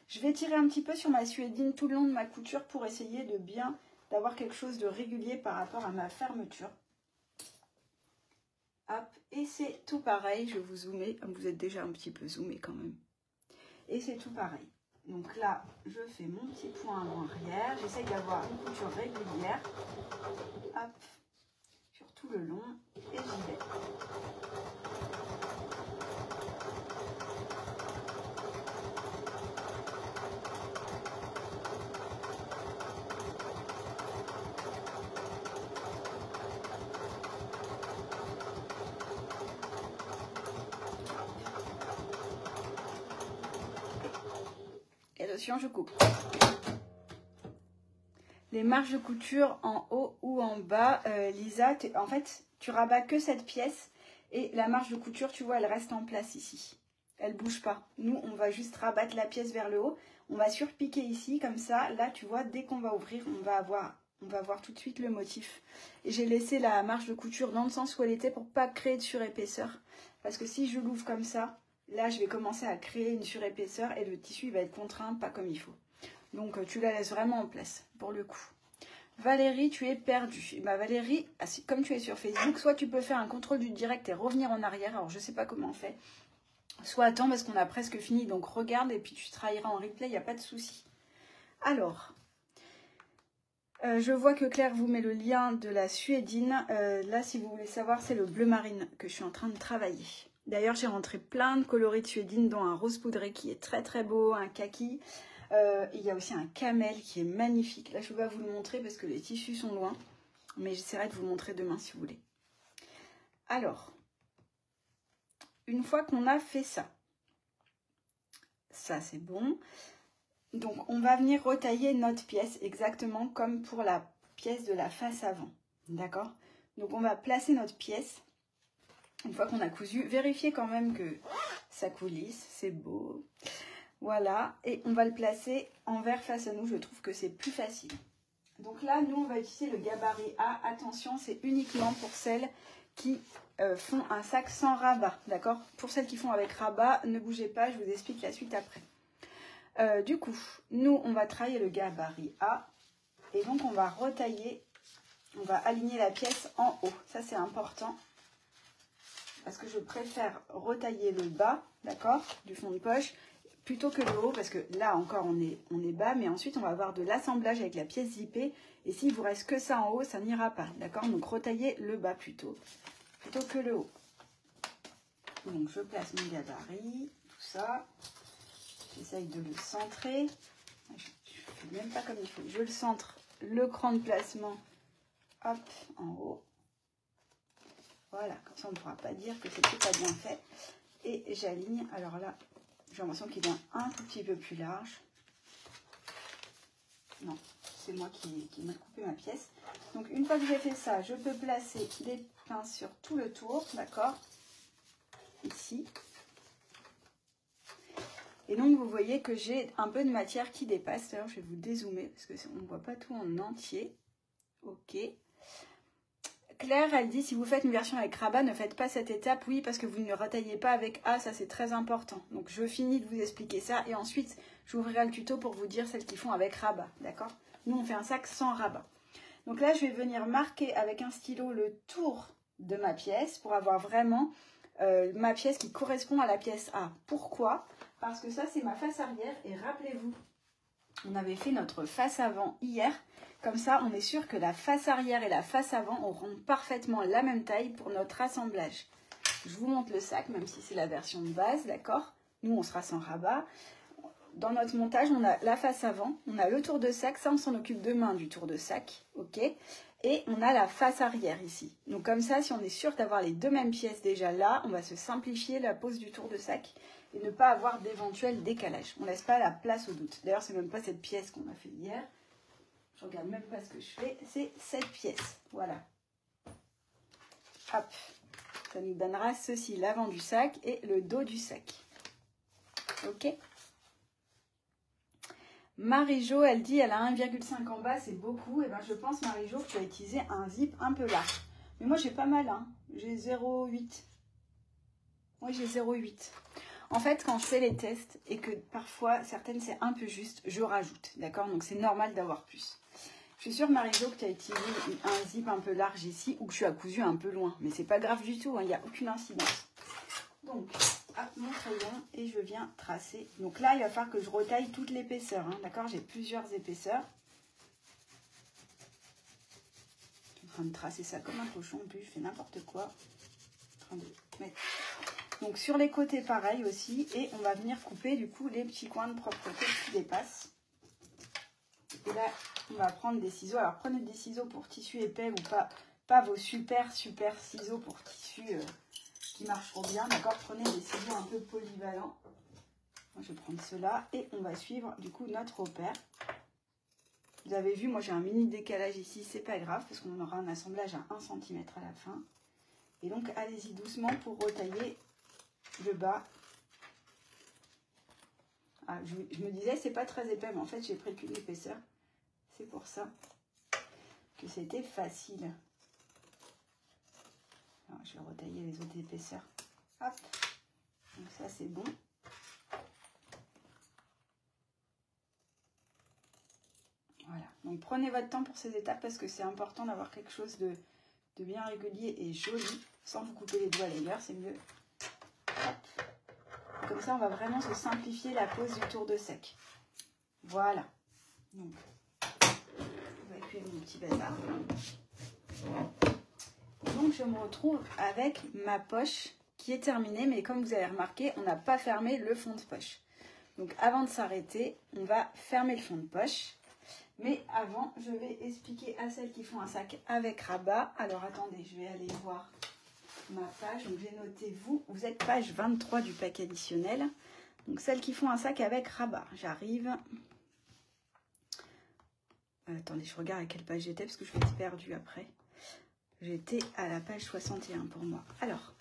Je vais tirer un petit peu sur ma suédine tout le long de ma couture pour essayer de bien, d'avoir quelque chose de régulier par rapport à ma fermeture. Hop, et c'est tout pareil, je vous zoomais, vous êtes déjà un petit peu zoomé quand même. Et c'est tout pareil. Donc là, je fais mon petit point avant-arrière, j'essaye d'avoir une couture régulière. Hop, sur tout le long, et j'y vais. Et attention, je coupe. Les marges de couture en haut ou en bas, Lisa, en fait, tu rabats que cette pièce et la marge de couture, tu vois, elle reste en place ici. Elle ne bouge pas. Nous, on va juste rabattre la pièce vers le haut. On va surpiquer ici, comme ça. Là, tu vois, dès qu'on va ouvrir, on va voir tout de suite le motif. Et j'ai laissé la marge de couture dans le sens où elle était pour ne pas créer de surépaisseur. Parce que si je l'ouvre comme ça, là, je vais commencer à créer une surépaisseur et le tissu il va être contraint, pas comme il faut. Donc, tu la laisses vraiment en place, pour le coup. Valérie, tu es perdue. Et bah, Valérie, comme tu es sur Facebook, soit tu peux faire un contrôle du direct et revenir en arrière. Alors, je ne sais pas comment on fait. Soit attends, parce qu'on a presque fini. Donc, regarde et puis tu travailleras en replay, il n'y a pas de souci. Alors, je vois que Claire vous met le lien de la suédine. Là, si vous voulez savoir, c'est le bleu marine que je suis en train de travailler. D'ailleurs, j'ai rentré plein de coloris de suédine, dont un rose poudré qui est très très beau, un kaki. Il y a aussi un camel qui est magnifique. Là, je ne vais pas vous le montrer parce que les tissus sont loin. Mais j'essaierai de vous montrer demain si vous voulez. Alors, une fois qu'on a fait ça, ça c'est bon. Donc, on va venir retailler notre pièce exactement comme pour la pièce de la face avant. D'accord? Donc, on va placer notre pièce. Une fois qu'on a cousu, vérifiez quand même que ça coulisse. C'est beau. Voilà, et on va le placer envers face à nous, je trouve que c'est plus facile. Donc là, nous, on va utiliser le gabarit A. Attention, c'est uniquement pour celles qui font un sac sans rabat, d'accord? Pour celles qui font avec rabat, ne bougez pas, je vous explique la suite après. Du coup, nous, on va travailler le gabarit A. Et donc, on va retailler, on va aligner la pièce en haut. Ça, c'est important. Parce que je préfère retailler le bas, d'accord, du fond de poche, plutôt que le haut, parce que là encore on est bas, mais ensuite on va avoir de l'assemblage avec la pièce zippée, et s'il vous reste que ça en haut, ça n'ira pas, d'accord? Donc retaillez le bas plutôt que le haut. Donc je place mon gabarit, tout ça, j'essaye de le centrer, je ne fais même pas comme il faut, je le centre, le cran de placement, hop, en haut, voilà, comme ça on ne pourra pas dire que c'était pas bien fait, et j'aligne, alors là, j'ai l'impression qu'il vient un tout petit peu plus large. Non, c'est moi qui m'a coupé ma pièce. Donc, une fois que j'ai fait ça, je peux placer des pinces sur tout le tour, d'accord? Ici. Et donc, vous voyez que j'ai un peu de matière qui dépasse. D'ailleurs, je vais vous dézoomer parce qu'on ne voit pas tout en entier. Ok. Claire, elle dit, si vous faites une version avec rabat, ne faites pas cette étape. Oui, parce que vous ne retaillez pas avec A, ça c'est très important. Donc je finis de vous expliquer ça et ensuite j'ouvrirai le tuto pour vous dire celles qui font avec rabat, d'accord? Nous on fait un sac sans rabat. Donc là je vais venir marquer avec un stylo le tour de ma pièce pour avoir vraiment ma pièce qui correspond à la pièce A. Pourquoi? Parce que ça c'est ma face arrière et rappelez-vous, on avait fait notre face avant hier. Comme ça, on est sûr que la face arrière et la face avant auront parfaitement la même taille pour notre assemblage. Je vous montre le sac, même si c'est la version de base, d'accord? Nous, on sera sans rabat. Dans notre montage, on a la face avant, on a le tour de sac. Ça, on s'en occupe demain du tour de sac, ok? Et on a la face arrière ici. Donc comme ça, si on est sûr d'avoir les deux mêmes pièces déjà là, on va se simplifier la pose du tour de sac et ne pas avoir d'éventuels décalages. On ne laisse pas la place au doute. D'ailleurs, c'est même pas cette pièce qu'on a fait hier. Je regarde même pas ce que je fais. C'est cette pièce. Voilà. Hop. Ça nous donnera ceci, l'avant du sac et le dos du sac. Ok. Marie-Jo, elle dit elle a 1,5 en bas, c'est beaucoup. Et ben je pense, Marie-Jo, que tu as utilisé un zip un peu large. Mais moi, j'ai pas mal, hein. J'ai 0,8. Moi, j'ai 0,8. En fait, quand je fais les tests et que parfois, certaines, c'est un peu juste, je rajoute. D'accord? Donc, c'est normal d'avoir plus. Je suis sûre, Marie-Jo, que tu as utilisé un zip un peu large ici ou que tu as cousu un peu loin. Mais c'est pas grave du tout, hein, il n'y a aucune incidence. Donc, mon crayon et je viens tracer. Donc là, il va falloir que je retaille toute l'épaisseur. Hein, d'accord? J'ai plusieurs épaisseurs. Je suis en train de tracer ça comme un cochon. En plus, je fais n'importe quoi. En train de mettre... Donc sur les côtés, pareil aussi. Et on va venir couper du coup les petits coins de propreté qui dépassent. Et là, on va prendre des ciseaux. Alors prenez des ciseaux pour tissu épais ou pas vos super ciseaux pour tissu qui marcheront bien. D'accord? Prenez des ciseaux un peu polyvalents. Moi, je vais prendre ceux-là et on va suivre du coup notre repère. Vous avez vu, moi j'ai un mini décalage ici, c'est pas grave parce qu'on aura un assemblage à 1 cm à la fin. Et donc allez-y doucement pour retailler le bas. Ah, je me disais c'est pas très épais, mais en fait j'ai pris qu'une épaisseur. C'est pour ça que c'était facile. Alors, je vais retailler les autres épaisseurs. Hop. Donc ça c'est bon. Voilà. Donc prenez votre temps pour ces étapes parce que c'est important d'avoir quelque chose de bien régulier et joli, sans vous couper les doigts d'ailleurs, c'est mieux. Hop. Comme ça, on va vraiment se simplifier la pose du tour de sac. Voilà. Donc, on va épurer mon petit bazar. Donc, je me retrouve avec ma poche qui est terminée, mais comme vous avez remarqué, on n'a pas fermé le fond de poche. Donc, avant de s'arrêter, on va fermer le fond de poche. Mais avant, je vais expliquer à celles qui font un sac avec rabat. Alors, attendez, je vais aller voir ma page. Donc, j'ai noté vous êtes page 23 du pack additionnel. Donc, celles qui font un sac avec rabat. J'arrive. Attendez, je regarde à quelle page j'étais parce que je vais être perdue après. J'étais à la page 61 pour moi. Alors,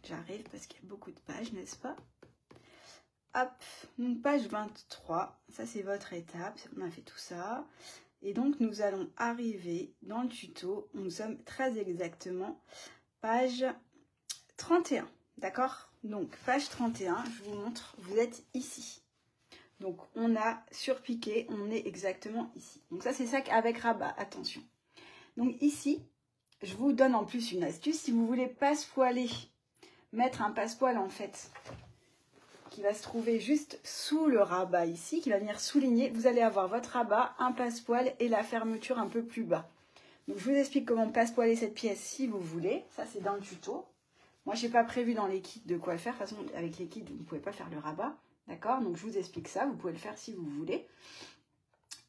j'arrive parce qu'il y a beaucoup de pages, n'est-ce pas? Hop, donc page 23, ça c'est votre étape, on a fait tout ça. Et donc nous allons arriver dans le tuto, nous sommes très exactement page 31, d'accord? Donc page 31, je vous montre, vous êtes ici. Donc on a surpiqué, on est exactement ici. Donc ça c'est sac avec rabat, attention. Donc ici, je vous donne en plus une astuce, si vous voulez passepoiler, mettre un passepoil en fait, qui va se trouver juste sous le rabat ici, qui va venir souligner. Vous allez avoir votre rabat, un passepoil et la fermeture un peu plus bas. Donc, je vous explique comment passepoiler cette pièce si vous voulez. Ça, c'est dans le tuto. Moi, je n'ai pas prévu dans les kits de quoi le faire. De toute façon, avec les kits, vous ne pouvez pas faire le rabat. D'accord? Donc, je vous explique ça. Vous pouvez le faire si vous voulez.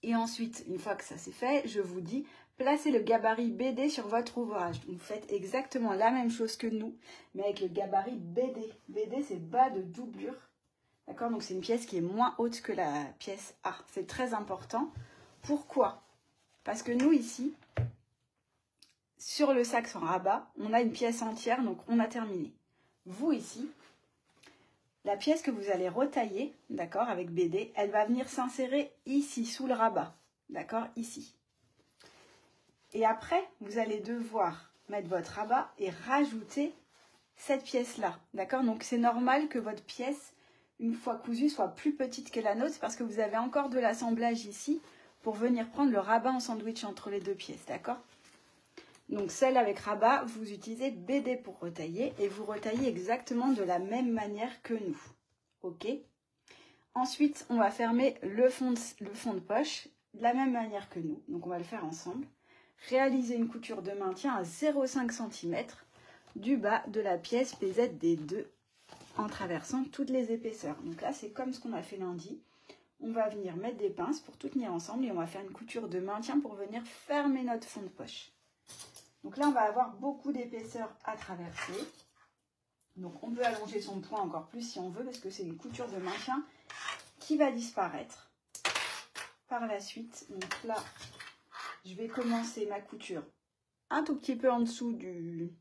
Et ensuite, une fois que ça c'est fait, je vous dis, placez le gabarit BD sur votre ouvrage. Donc, vous faites exactement la même chose que nous, mais avec le gabarit BD. BD, c'est bas de doublure. D'accord? Donc, c'est une pièce qui est moins haute que la pièce A. C'est très important. Pourquoi? Parce que nous, ici, sur le sac sans rabat, on a une pièce entière, donc on a terminé. Vous, ici, la pièce que vous allez retailler, d'accord, avec BD, elle va venir s'insérer ici, sous le rabat. D'accord? Ici. Et après, vous allez devoir mettre votre rabat et rajouter cette pièce-là. D'accord? Donc, c'est normal que votre pièce, une fois cousue, soit plus petite que la nôtre parce que vous avez encore de l'assemblage ici pour venir prendre le rabat en sandwich entre les deux pièces, d'accord? Donc celle avec rabat, vous utilisez BD pour retailler et vous retaillez exactement de la même manière que nous, ok? Ensuite, on va fermer le fond de poche de la même manière que nous, donc on va le faire ensemble. Réaliser une couture de maintien à 0,5 cm du bas de la pièce PZD2 en traversant toutes les épaisseurs. Donc là, c'est comme ce qu'on a fait lundi. on va venir mettre des pinces pour tout tenir ensemble et on va faire une couture de maintien pour venir fermer notre fond de poche. Donc là, on va avoir beaucoup d'épaisseur à traverser. Donc on peut allonger son point encore plus si on veut parce que c'est une couture de maintien qui va disparaître par la suite. Donc là, je vais commencer ma couture un tout petit peu en dessous du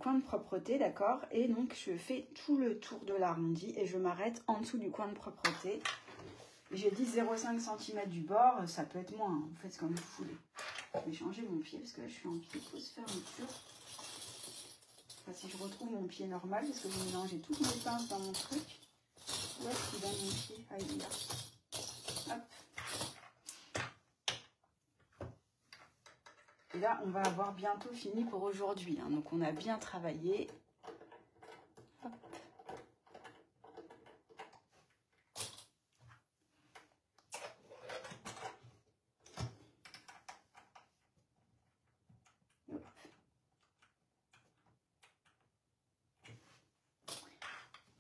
coin de propreté, d'accord? Et donc je fais tout le tour de l'arrondi et je m'arrête en dessous du coin de propreté. J'ai dit 0,5 cm du bord, ça peut être moins, hein. Vous faites comme vous voulez. Je vais changer mon pied parce que là je suis en pied pose fermeture. Enfin, si je retrouve mon pied normal, parce que j'ai mélangé toutes mes pinces dans mon truc. Où est-ce qu'il va mon pied? Ah, il est là. Hop. Et là, on va avoir bientôt fini pour aujourd'hui, hein. Donc, on a bien travaillé. Hop. Hop.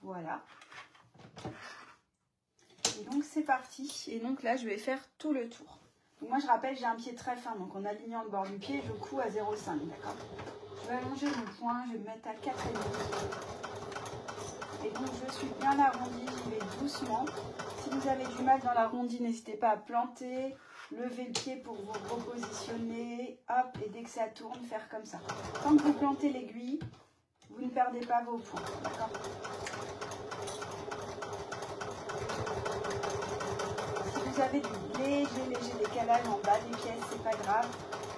Voilà. Et donc, c'est parti. Et donc, là, je vais faire tout le tour. Donc moi, je rappelle, j'ai un pied très fin. Donc, en alignant le bord du pied, je couds à 0,5. D'accord? Je vais allonger mon point. Je vais me mettre à 4,5. Et donc, je suis bien arrondie. J'y vais doucement. Si vous avez du mal dans l'arrondi, n'hésitez pas à planter. Lever le pied pour vous repositionner. Hop. Et dès que ça tourne, faire comme ça. Tant que vous plantez l'aiguille, vous ne perdez pas vos points. D'accord? Vous avez du léger décalage en bas des pièces, c'est pas grave,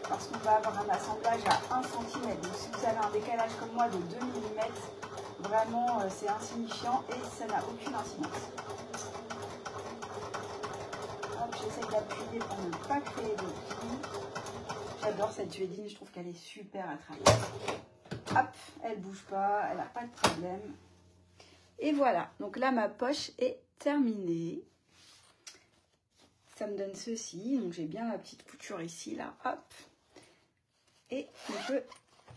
parce qu'on va avoir un assemblage à 1 cm. Donc si vous avez un décalage comme moi de 2 mm, vraiment c'est insignifiant et ça n'a aucune incidence. J'essaie d'appuyer pour ne pas créer de plis. J'adore cette tuéline, je trouve qu'elle est super à travailler. Hop, elle bouge pas, elle n'a pas de problème. Et voilà, donc là ma poche est terminée. Ça me donne ceci, donc j'ai bien la petite couture ici, là, hop. Et on peut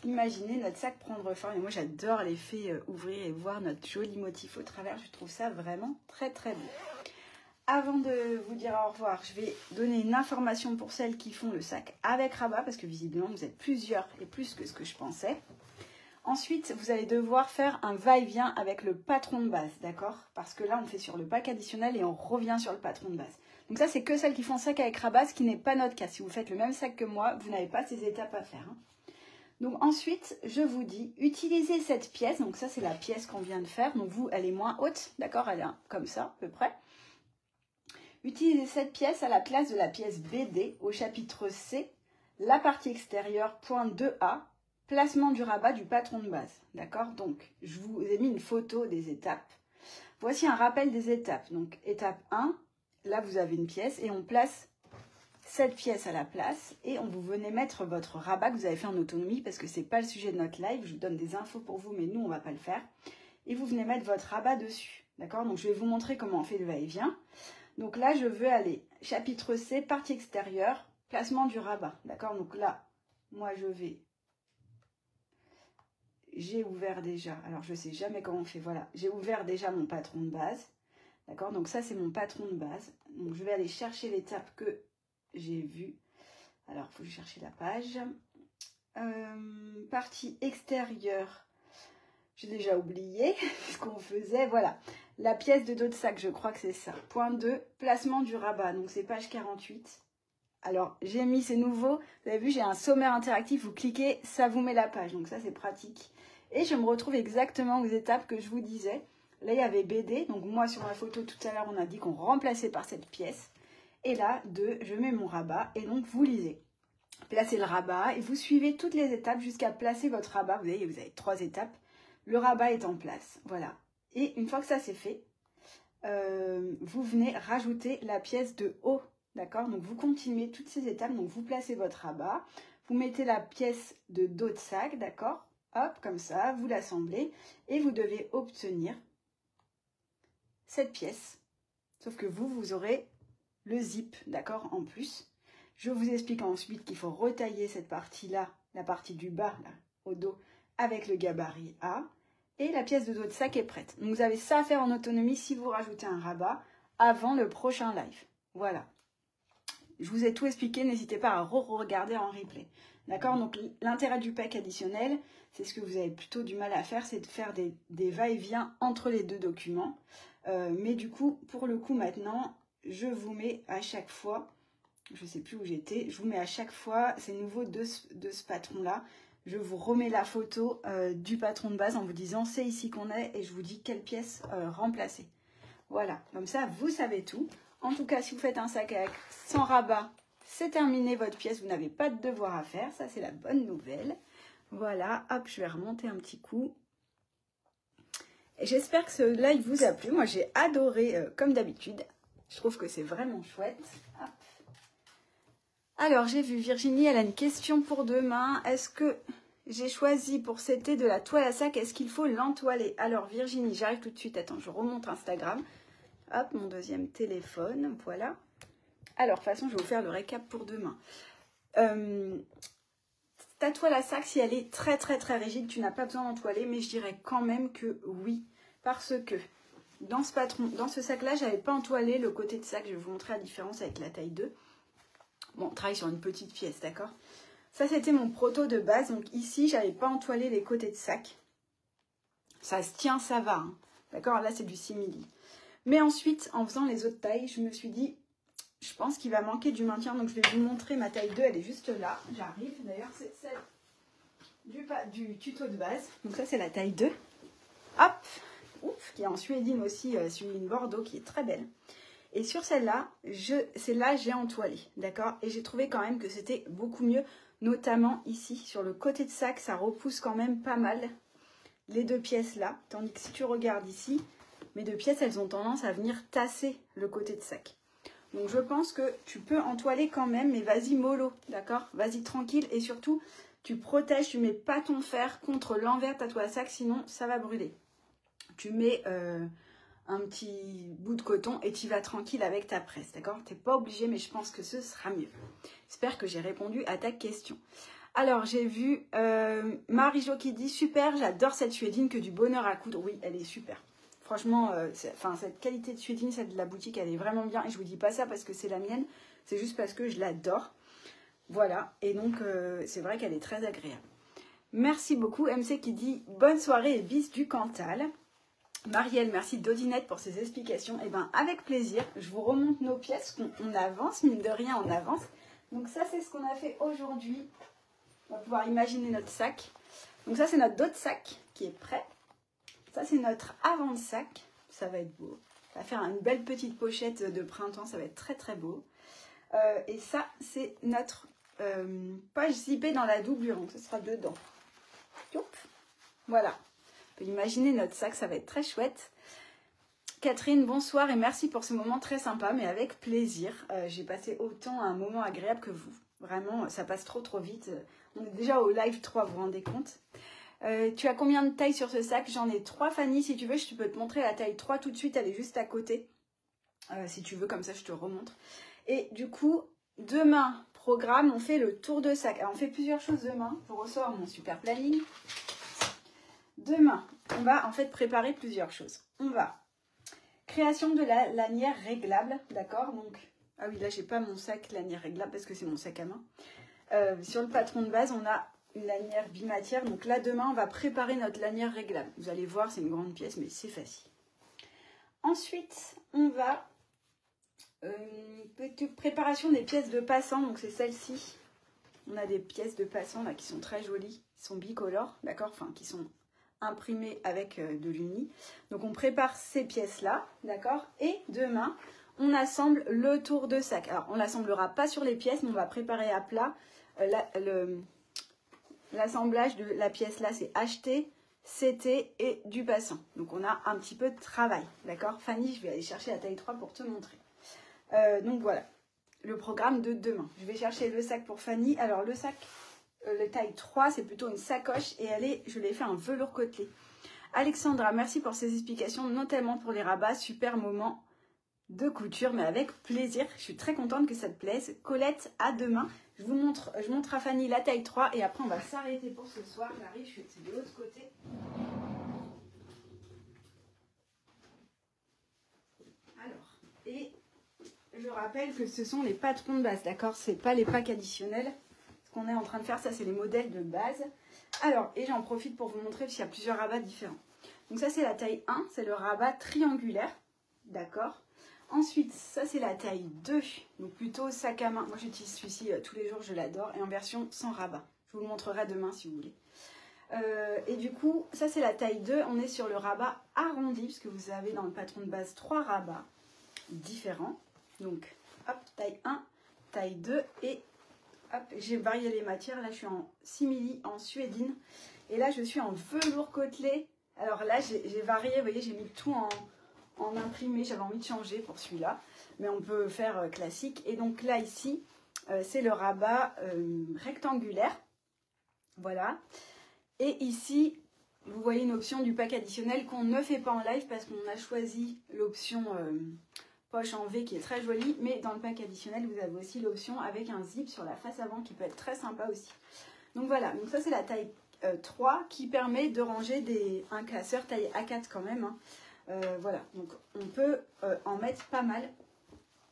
imaginer notre sac prendre forme. Et moi, j'adore l'effet ouvrir et voir notre joli motif au travers. Je trouve ça vraiment très, très beau. Avant de vous dire au revoir, je vais donner une information pour celles qui font le sac avec rabat, parce que visiblement, vous êtes plusieurs et plus que ce que je pensais. Ensuite, vous allez devoir faire un va-et-vient avec le patron de base, d'accord? Parce que là, on fait sur le pack additionnel et on revient sur le patron de base. Donc ça, c'est que celles qui font sac avec rabat, ce qui n'est pas notre cas. Si vous faites le même sac que moi, vous n'avez pas ces étapes à faire, hein. Donc ensuite, je vous dis, utilisez cette pièce. Donc ça, c'est la pièce qu'on vient de faire. Donc vous, elle est moins haute, d'accord? Elle est comme ça, à peu près. Utilisez cette pièce à la place de la pièce BD au chapitre C, la partie extérieure, point 2A, placement du rabat du patron de base, d'accord? Donc, je vous ai mis une photo des étapes. Voici un rappel des étapes. Donc, étape 1, là, vous avez une pièce et on place cette pièce à la place et vous venez mettre votre rabat que vous avez fait en autonomie parce que ce n'est pas le sujet de notre live. Je vous donne des infos pour vous, mais nous, on ne va pas le faire. Et vous venez mettre votre rabat dessus, d'accord? Donc, je vais vous montrer comment on fait le va-et-vient. Donc là, je veux aller chapitre C, partie extérieure, placement du rabat, d'accord? Donc là, moi, j'ai ouvert déjà, alors je ne sais jamais comment on fait, voilà. J'ai ouvert déjà mon patron de base, d'accord? Donc ça, c'est mon patron de base. Donc je vais aller chercher l'étape que j'ai vue. Alors, il faut que je cherche la page. Partie extérieure, j'ai déjà oublié ce qu'on faisait, voilà. La pièce de dos de sac, je crois que c'est ça. Point 2, placement du rabat. Donc, c'est page 48. Alors, j'ai mis, c'est nouveau. Vous avez vu, j'ai un sommaire interactif. Vous cliquez, ça vous met la page. Donc, ça, c'est pratique. Et je me retrouve exactement aux étapes que je vous disais. Là, il y avait BD. Donc, moi, sur ma photo, tout à l'heure, on a dit qu'on remplaçait par cette pièce. Et là, 2, je mets mon rabat. Et donc, vous lisez. Placez le rabat. Et vous suivez toutes les étapes jusqu'à placer votre rabat. Vous avez 3 étapes. Le rabat est en place. Voilà. Et une fois que ça c'est fait, vous venez rajouter la pièce de haut, d'accord? Donc vous continuez toutes ces étapes, donc vous placez votre rabat, vous mettez la pièce de dos de sac, d'accord? Hop, comme ça, vous l'assemblez et vous devez obtenir cette pièce. Sauf que vous aurez le zip, d'accord, en plus. Je vous explique ensuite qu'il faut retailler cette partie-là, la partie du bas, là, au dos, avec le gabarit A. Et la pièce de dos de sac est prête. Donc vous avez ça à faire en autonomie si vous rajoutez un rabat. avant le prochain live. Voilà. Je vous ai tout expliqué, n'hésitez pas à re-regarder en replay. D'accord? Donc l'intérêt du pack additionnel, c'est ce que vous avez plutôt du mal à faire, c'est de faire des va-et-vient entre les deux documents. Mais du coup, pour le coup maintenant, je vous mets à chaque fois, je ne sais plus où j'étais, je vous mets à chaque fois, c'est nouveau de ce patron-là, je vous remets la photo du patron de base en vous disant c'est ici qu'on est et je vous dis quelle pièce remplacer. Voilà, comme ça vous savez tout. En tout cas, si vous faites un sac à sans rabat, c'est terminé votre pièce, vous n'avez pas de devoir à faire, ça c'est la bonne nouvelle. Voilà, hop, je vais remonter un petit coup. J'espère que ce live vous a plu, moi j'ai adoré comme d'habitude, je trouve que c'est vraiment chouette. Hop. Alors j'ai vu Virginie, elle a une question pour demain, est-ce que j'ai choisi pour cet été de la toile à sac, est-ce qu'il faut l'entoiler? Alors Virginie, j'arrive tout de suite, attends, je remonte Instagram. Hop, mon deuxième téléphone, voilà. Alors, de toute façon, je vais vous faire le récap pour demain. Ta toile à sac, si elle est très rigide, tu n'as pas besoin d'entoiler, mais je dirais quand même que oui. Parce que dans ce sac-là, je n'avais pas entoilé le côté de sac. Je vais vous montrer la différence avec la taille 2. Bon, on travaille sur une petite pièce, d'accord? Ça, c'était mon proto de base. Donc ici, je n'avais pas entoilé les côtés de sac. Ça se tient, ça va. Hein. D'accord? Là, c'est du 6 mm. Mais ensuite, en faisant les autres tailles, je me suis dit, je pense qu'il va manquer du maintien. Donc, je vais vous montrer ma taille 2. Elle est juste là. J'arrive. D'ailleurs, c'est celle du tuto de base. Donc, ça, c'est la taille 2. Hop. Ouf, qui est en suédine aussi, suédine Bordeaux, qui est très belle. Et sur celle-là, j'ai entoilé. D'accord? Et j'ai trouvé quand même que c'était beaucoup mieux. Notamment ici, sur le côté de sac, ça repousse quand même pas mal les deux pièces là. Tandis que si tu regardes ici, mes deux pièces, elles ont tendance à venir tasser le côté de sac. Donc, je pense que tu peux entoiler quand même, mais vas-y mollo, d'accord? Vas-y tranquille. Et surtout, tu protèges, tu mets pas ton fer contre l'envers de ta toile à sac, sinon ça va brûler. Tu mets un petit bout de coton et tu vas tranquille avec ta presse, d'accord? Tu n'es pas obligé, mais je pense que ce sera mieux. J'espère que j'ai répondu à ta question. Alors, j'ai vu Marie-Jo qui dit « Super, j'adore cette suédine, que du bonheur à coudre. » Oui, elle est super. Franchement, cette qualité de suédine, celle de la boutique, elle est vraiment bien. Et je vous dis pas ça parce que c'est la mienne, c'est juste parce que je l'adore. Voilà, et donc c'est vrai qu'elle est très agréable. Merci beaucoup. MC qui dit « Bonne soirée et bis du Cantal. » Marielle, merci Dodinette pour ses explications. Et bien, avec plaisir, je vous remonte nos pièces. On avance, mine de rien, on avance. Donc ça, c'est ce qu'on a fait aujourd'hui. On va pouvoir imaginer notre sac. Donc ça, c'est notre dos de sac qui est prêt. Ça, c'est notre avant de sac. Ça va être beau. Ça va faire une belle petite pochette de printemps. Ça va être très beau. Et ça, c'est notre poche zippée dans la doublure. Donc, ce sera dedans. Youp. Voilà. On peut imaginer notre sac. Ça va être très chouette. Catherine, bonsoir et merci pour ce moment très sympa, mais avec plaisir. J'ai passé autant un moment agréable que vous. Vraiment, ça passe trop vite. On est déjà au live 3, vous vous rendez compte? Tu as combien de tailles sur ce sac? J'en ai 3, Fanny. Si tu veux, je peux te montrer la taille 3 tout de suite. Elle est juste à côté. Si tu veux, comme ça, je te remontre. Et du coup, demain, programme, on fait le tour de sac. Alors, on fait plusieurs choses demain. Je ressors mon super planning. Demain, on va en fait préparer plusieurs choses. On va création de la lanière réglable, d'accord? Donc, ah oui, là, j'ai pas mon sac lanière réglable parce que c'est mon sac à main. Sur le patron de base, on a une lanière bimatière. Donc là, demain, on va préparer notre lanière réglable. Vous allez voir, c'est une grande pièce, mais c'est facile. Ensuite, on va... petite préparation des pièces de passant. Donc, c'est celle-ci. On a des pièces de passant là qui sont très jolies. Qui sont bicolores, d'accord? Enfin, qui sont imprimées avec de l'uni. Donc, on prépare ces pièces-là, d'accord? Et demain... on assemble le tour de sac. Alors, on ne l'assemblera pas sur les pièces, mais on va préparer à plat. L'assemblage de la pièce là, c'est acheter, CT et du passant. Donc, on a un petit peu de travail. D'accord? Fanny, je vais aller chercher la taille 3 pour te montrer. Donc, voilà. Le programme de demain. Je vais chercher le sac pour Fanny. Alors, le sac, le taille 3, c'est plutôt une sacoche. Et je l'ai fait en velours côtelé. Alexandra, merci pour ces explications, notamment pour les rabats. Super moment de couture, mais avec plaisir. Je suis très contente que ça te plaise. Colette, à demain. Je montre à Fanny la taille 3 et après on va s'arrêter pour ce soir. J'arrive, c'est de l'autre côté. Alors, et rappelle que ce sont les patrons de base, d'accord? C'est pas les packs additionnels. Ce qu'on est en train de faire, ça c'est les modèles de base. Alors, et j'en profite pour vous montrer parce qu'il y a plusieurs rabats différents. Donc ça c'est la taille 1, c'est le rabat triangulaire, d'accord? Ensuite, ça c'est la taille 2, donc plutôt sac à main. Moi j'utilise celui-ci tous les jours, je l'adore, et en version sans rabat. Je vous le montrerai demain si vous voulez. Et du coup, ça c'est la taille 2, on est sur le rabat arrondi, puisque vous avez dans le patron de base 3 rabats différents. Donc, hop, taille 1, taille 2 et hop, j'ai varié les matières. Là, je suis en simili, en suédine. Et là, je suis en velours côtelé. Alors là, j'ai varié, vous voyez, j'ai mis tout en imprimé. J'avais envie de changer pour celui-là. Mais on peut faire classique. Et donc là, ici, c'est le rabat rectangulaire. Voilà. Et ici, vous voyez une option du pack additionnel qu'on ne fait pas en live parce qu'on a choisi l'option poche en V qui est très jolie. Mais dans le pack additionnel, vous avez aussi l'option avec un zip sur la face avant qui peut être très sympa aussi. Donc voilà, donc ça c'est la taille 3 qui permet de ranger un classeur taille A4 quand même. Hein. Voilà, donc on peut en mettre pas mal.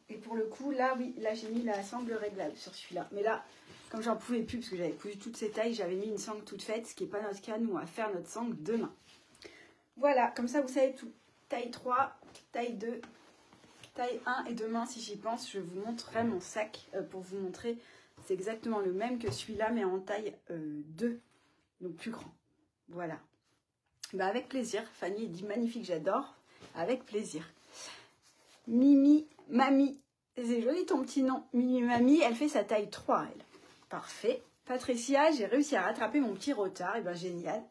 Et pour le coup, là, oui, là j'ai mis la sangle réglable sur celui-là. Mais là, comme j'en pouvais plus, parce que j'avais cousu toutes ces tailles, j'avais mis une sangle toute faite, ce qui n'est pas notre cas. Nous, on va faire notre sangle demain. Voilà, comme ça, vous savez tout. Taille 3, taille 2, taille 1. Et demain, si j'y pense, je vous montrerai mon sac pour vous montrer. C'est exactement le même que celui-là, mais en taille 2, donc plus grand. Voilà. Bah, avec plaisir. Fanny dit magnifique, j'adore. Avec plaisir. Mimi, Mamie. C'est joli ton petit nom. Mimi, Mamie, elle fait sa taille 3, elle. Parfait. Patricia, j'ai réussi à rattraper mon petit retard. Et ben génial.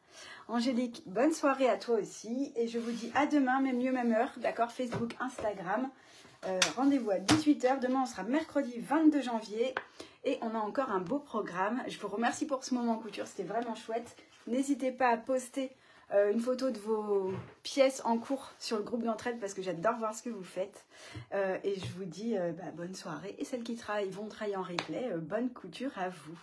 Angélique, bonne soirée à toi aussi. Et je vous dis à demain, même lieu, même heure. D'accord, Facebook, Instagram. Rendez-vous à 18 h. Demain, on sera mercredi 22 janvier. Et on a encore un beau programme. Je vous remercie pour ce moment couture. C'était vraiment chouette. N'hésitez pas à poster une photo de vos pièces en cours sur le groupe d'entraide parce que j'adore voir ce que vous faites. Et je vous dis bonne soirée. Et celles qui vont travailler en replay, bonne couture à vous.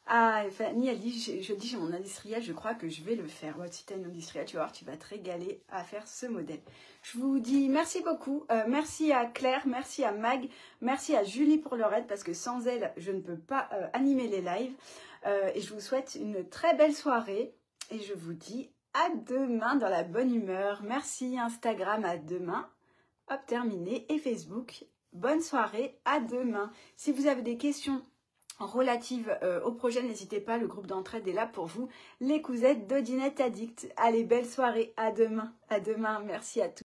Ah, Fanny, elle dit, je dis j'ai mon industriel, je crois que je vais le faire. Ouais, si tu as une industrielle, tu vas voir, tu vas te régaler à faire ce modèle. Je vous dis merci beaucoup. Merci à Claire, merci à Mag, merci à Julie pour leur aide parce que sans elle, je ne peux pas animer les lives. Et je vous souhaite une très belle soirée. Et je vous dis à demain dans la bonne humeur. Merci Instagram, à demain. Hop, terminé. Et Facebook, bonne soirée, à demain. Si vous avez des questions relatives au projet, n'hésitez pas, le groupe d'entraide est là pour vous. Les cousettes d'Odinette Addict. Allez, belle soirée, à demain. À demain, merci à tous.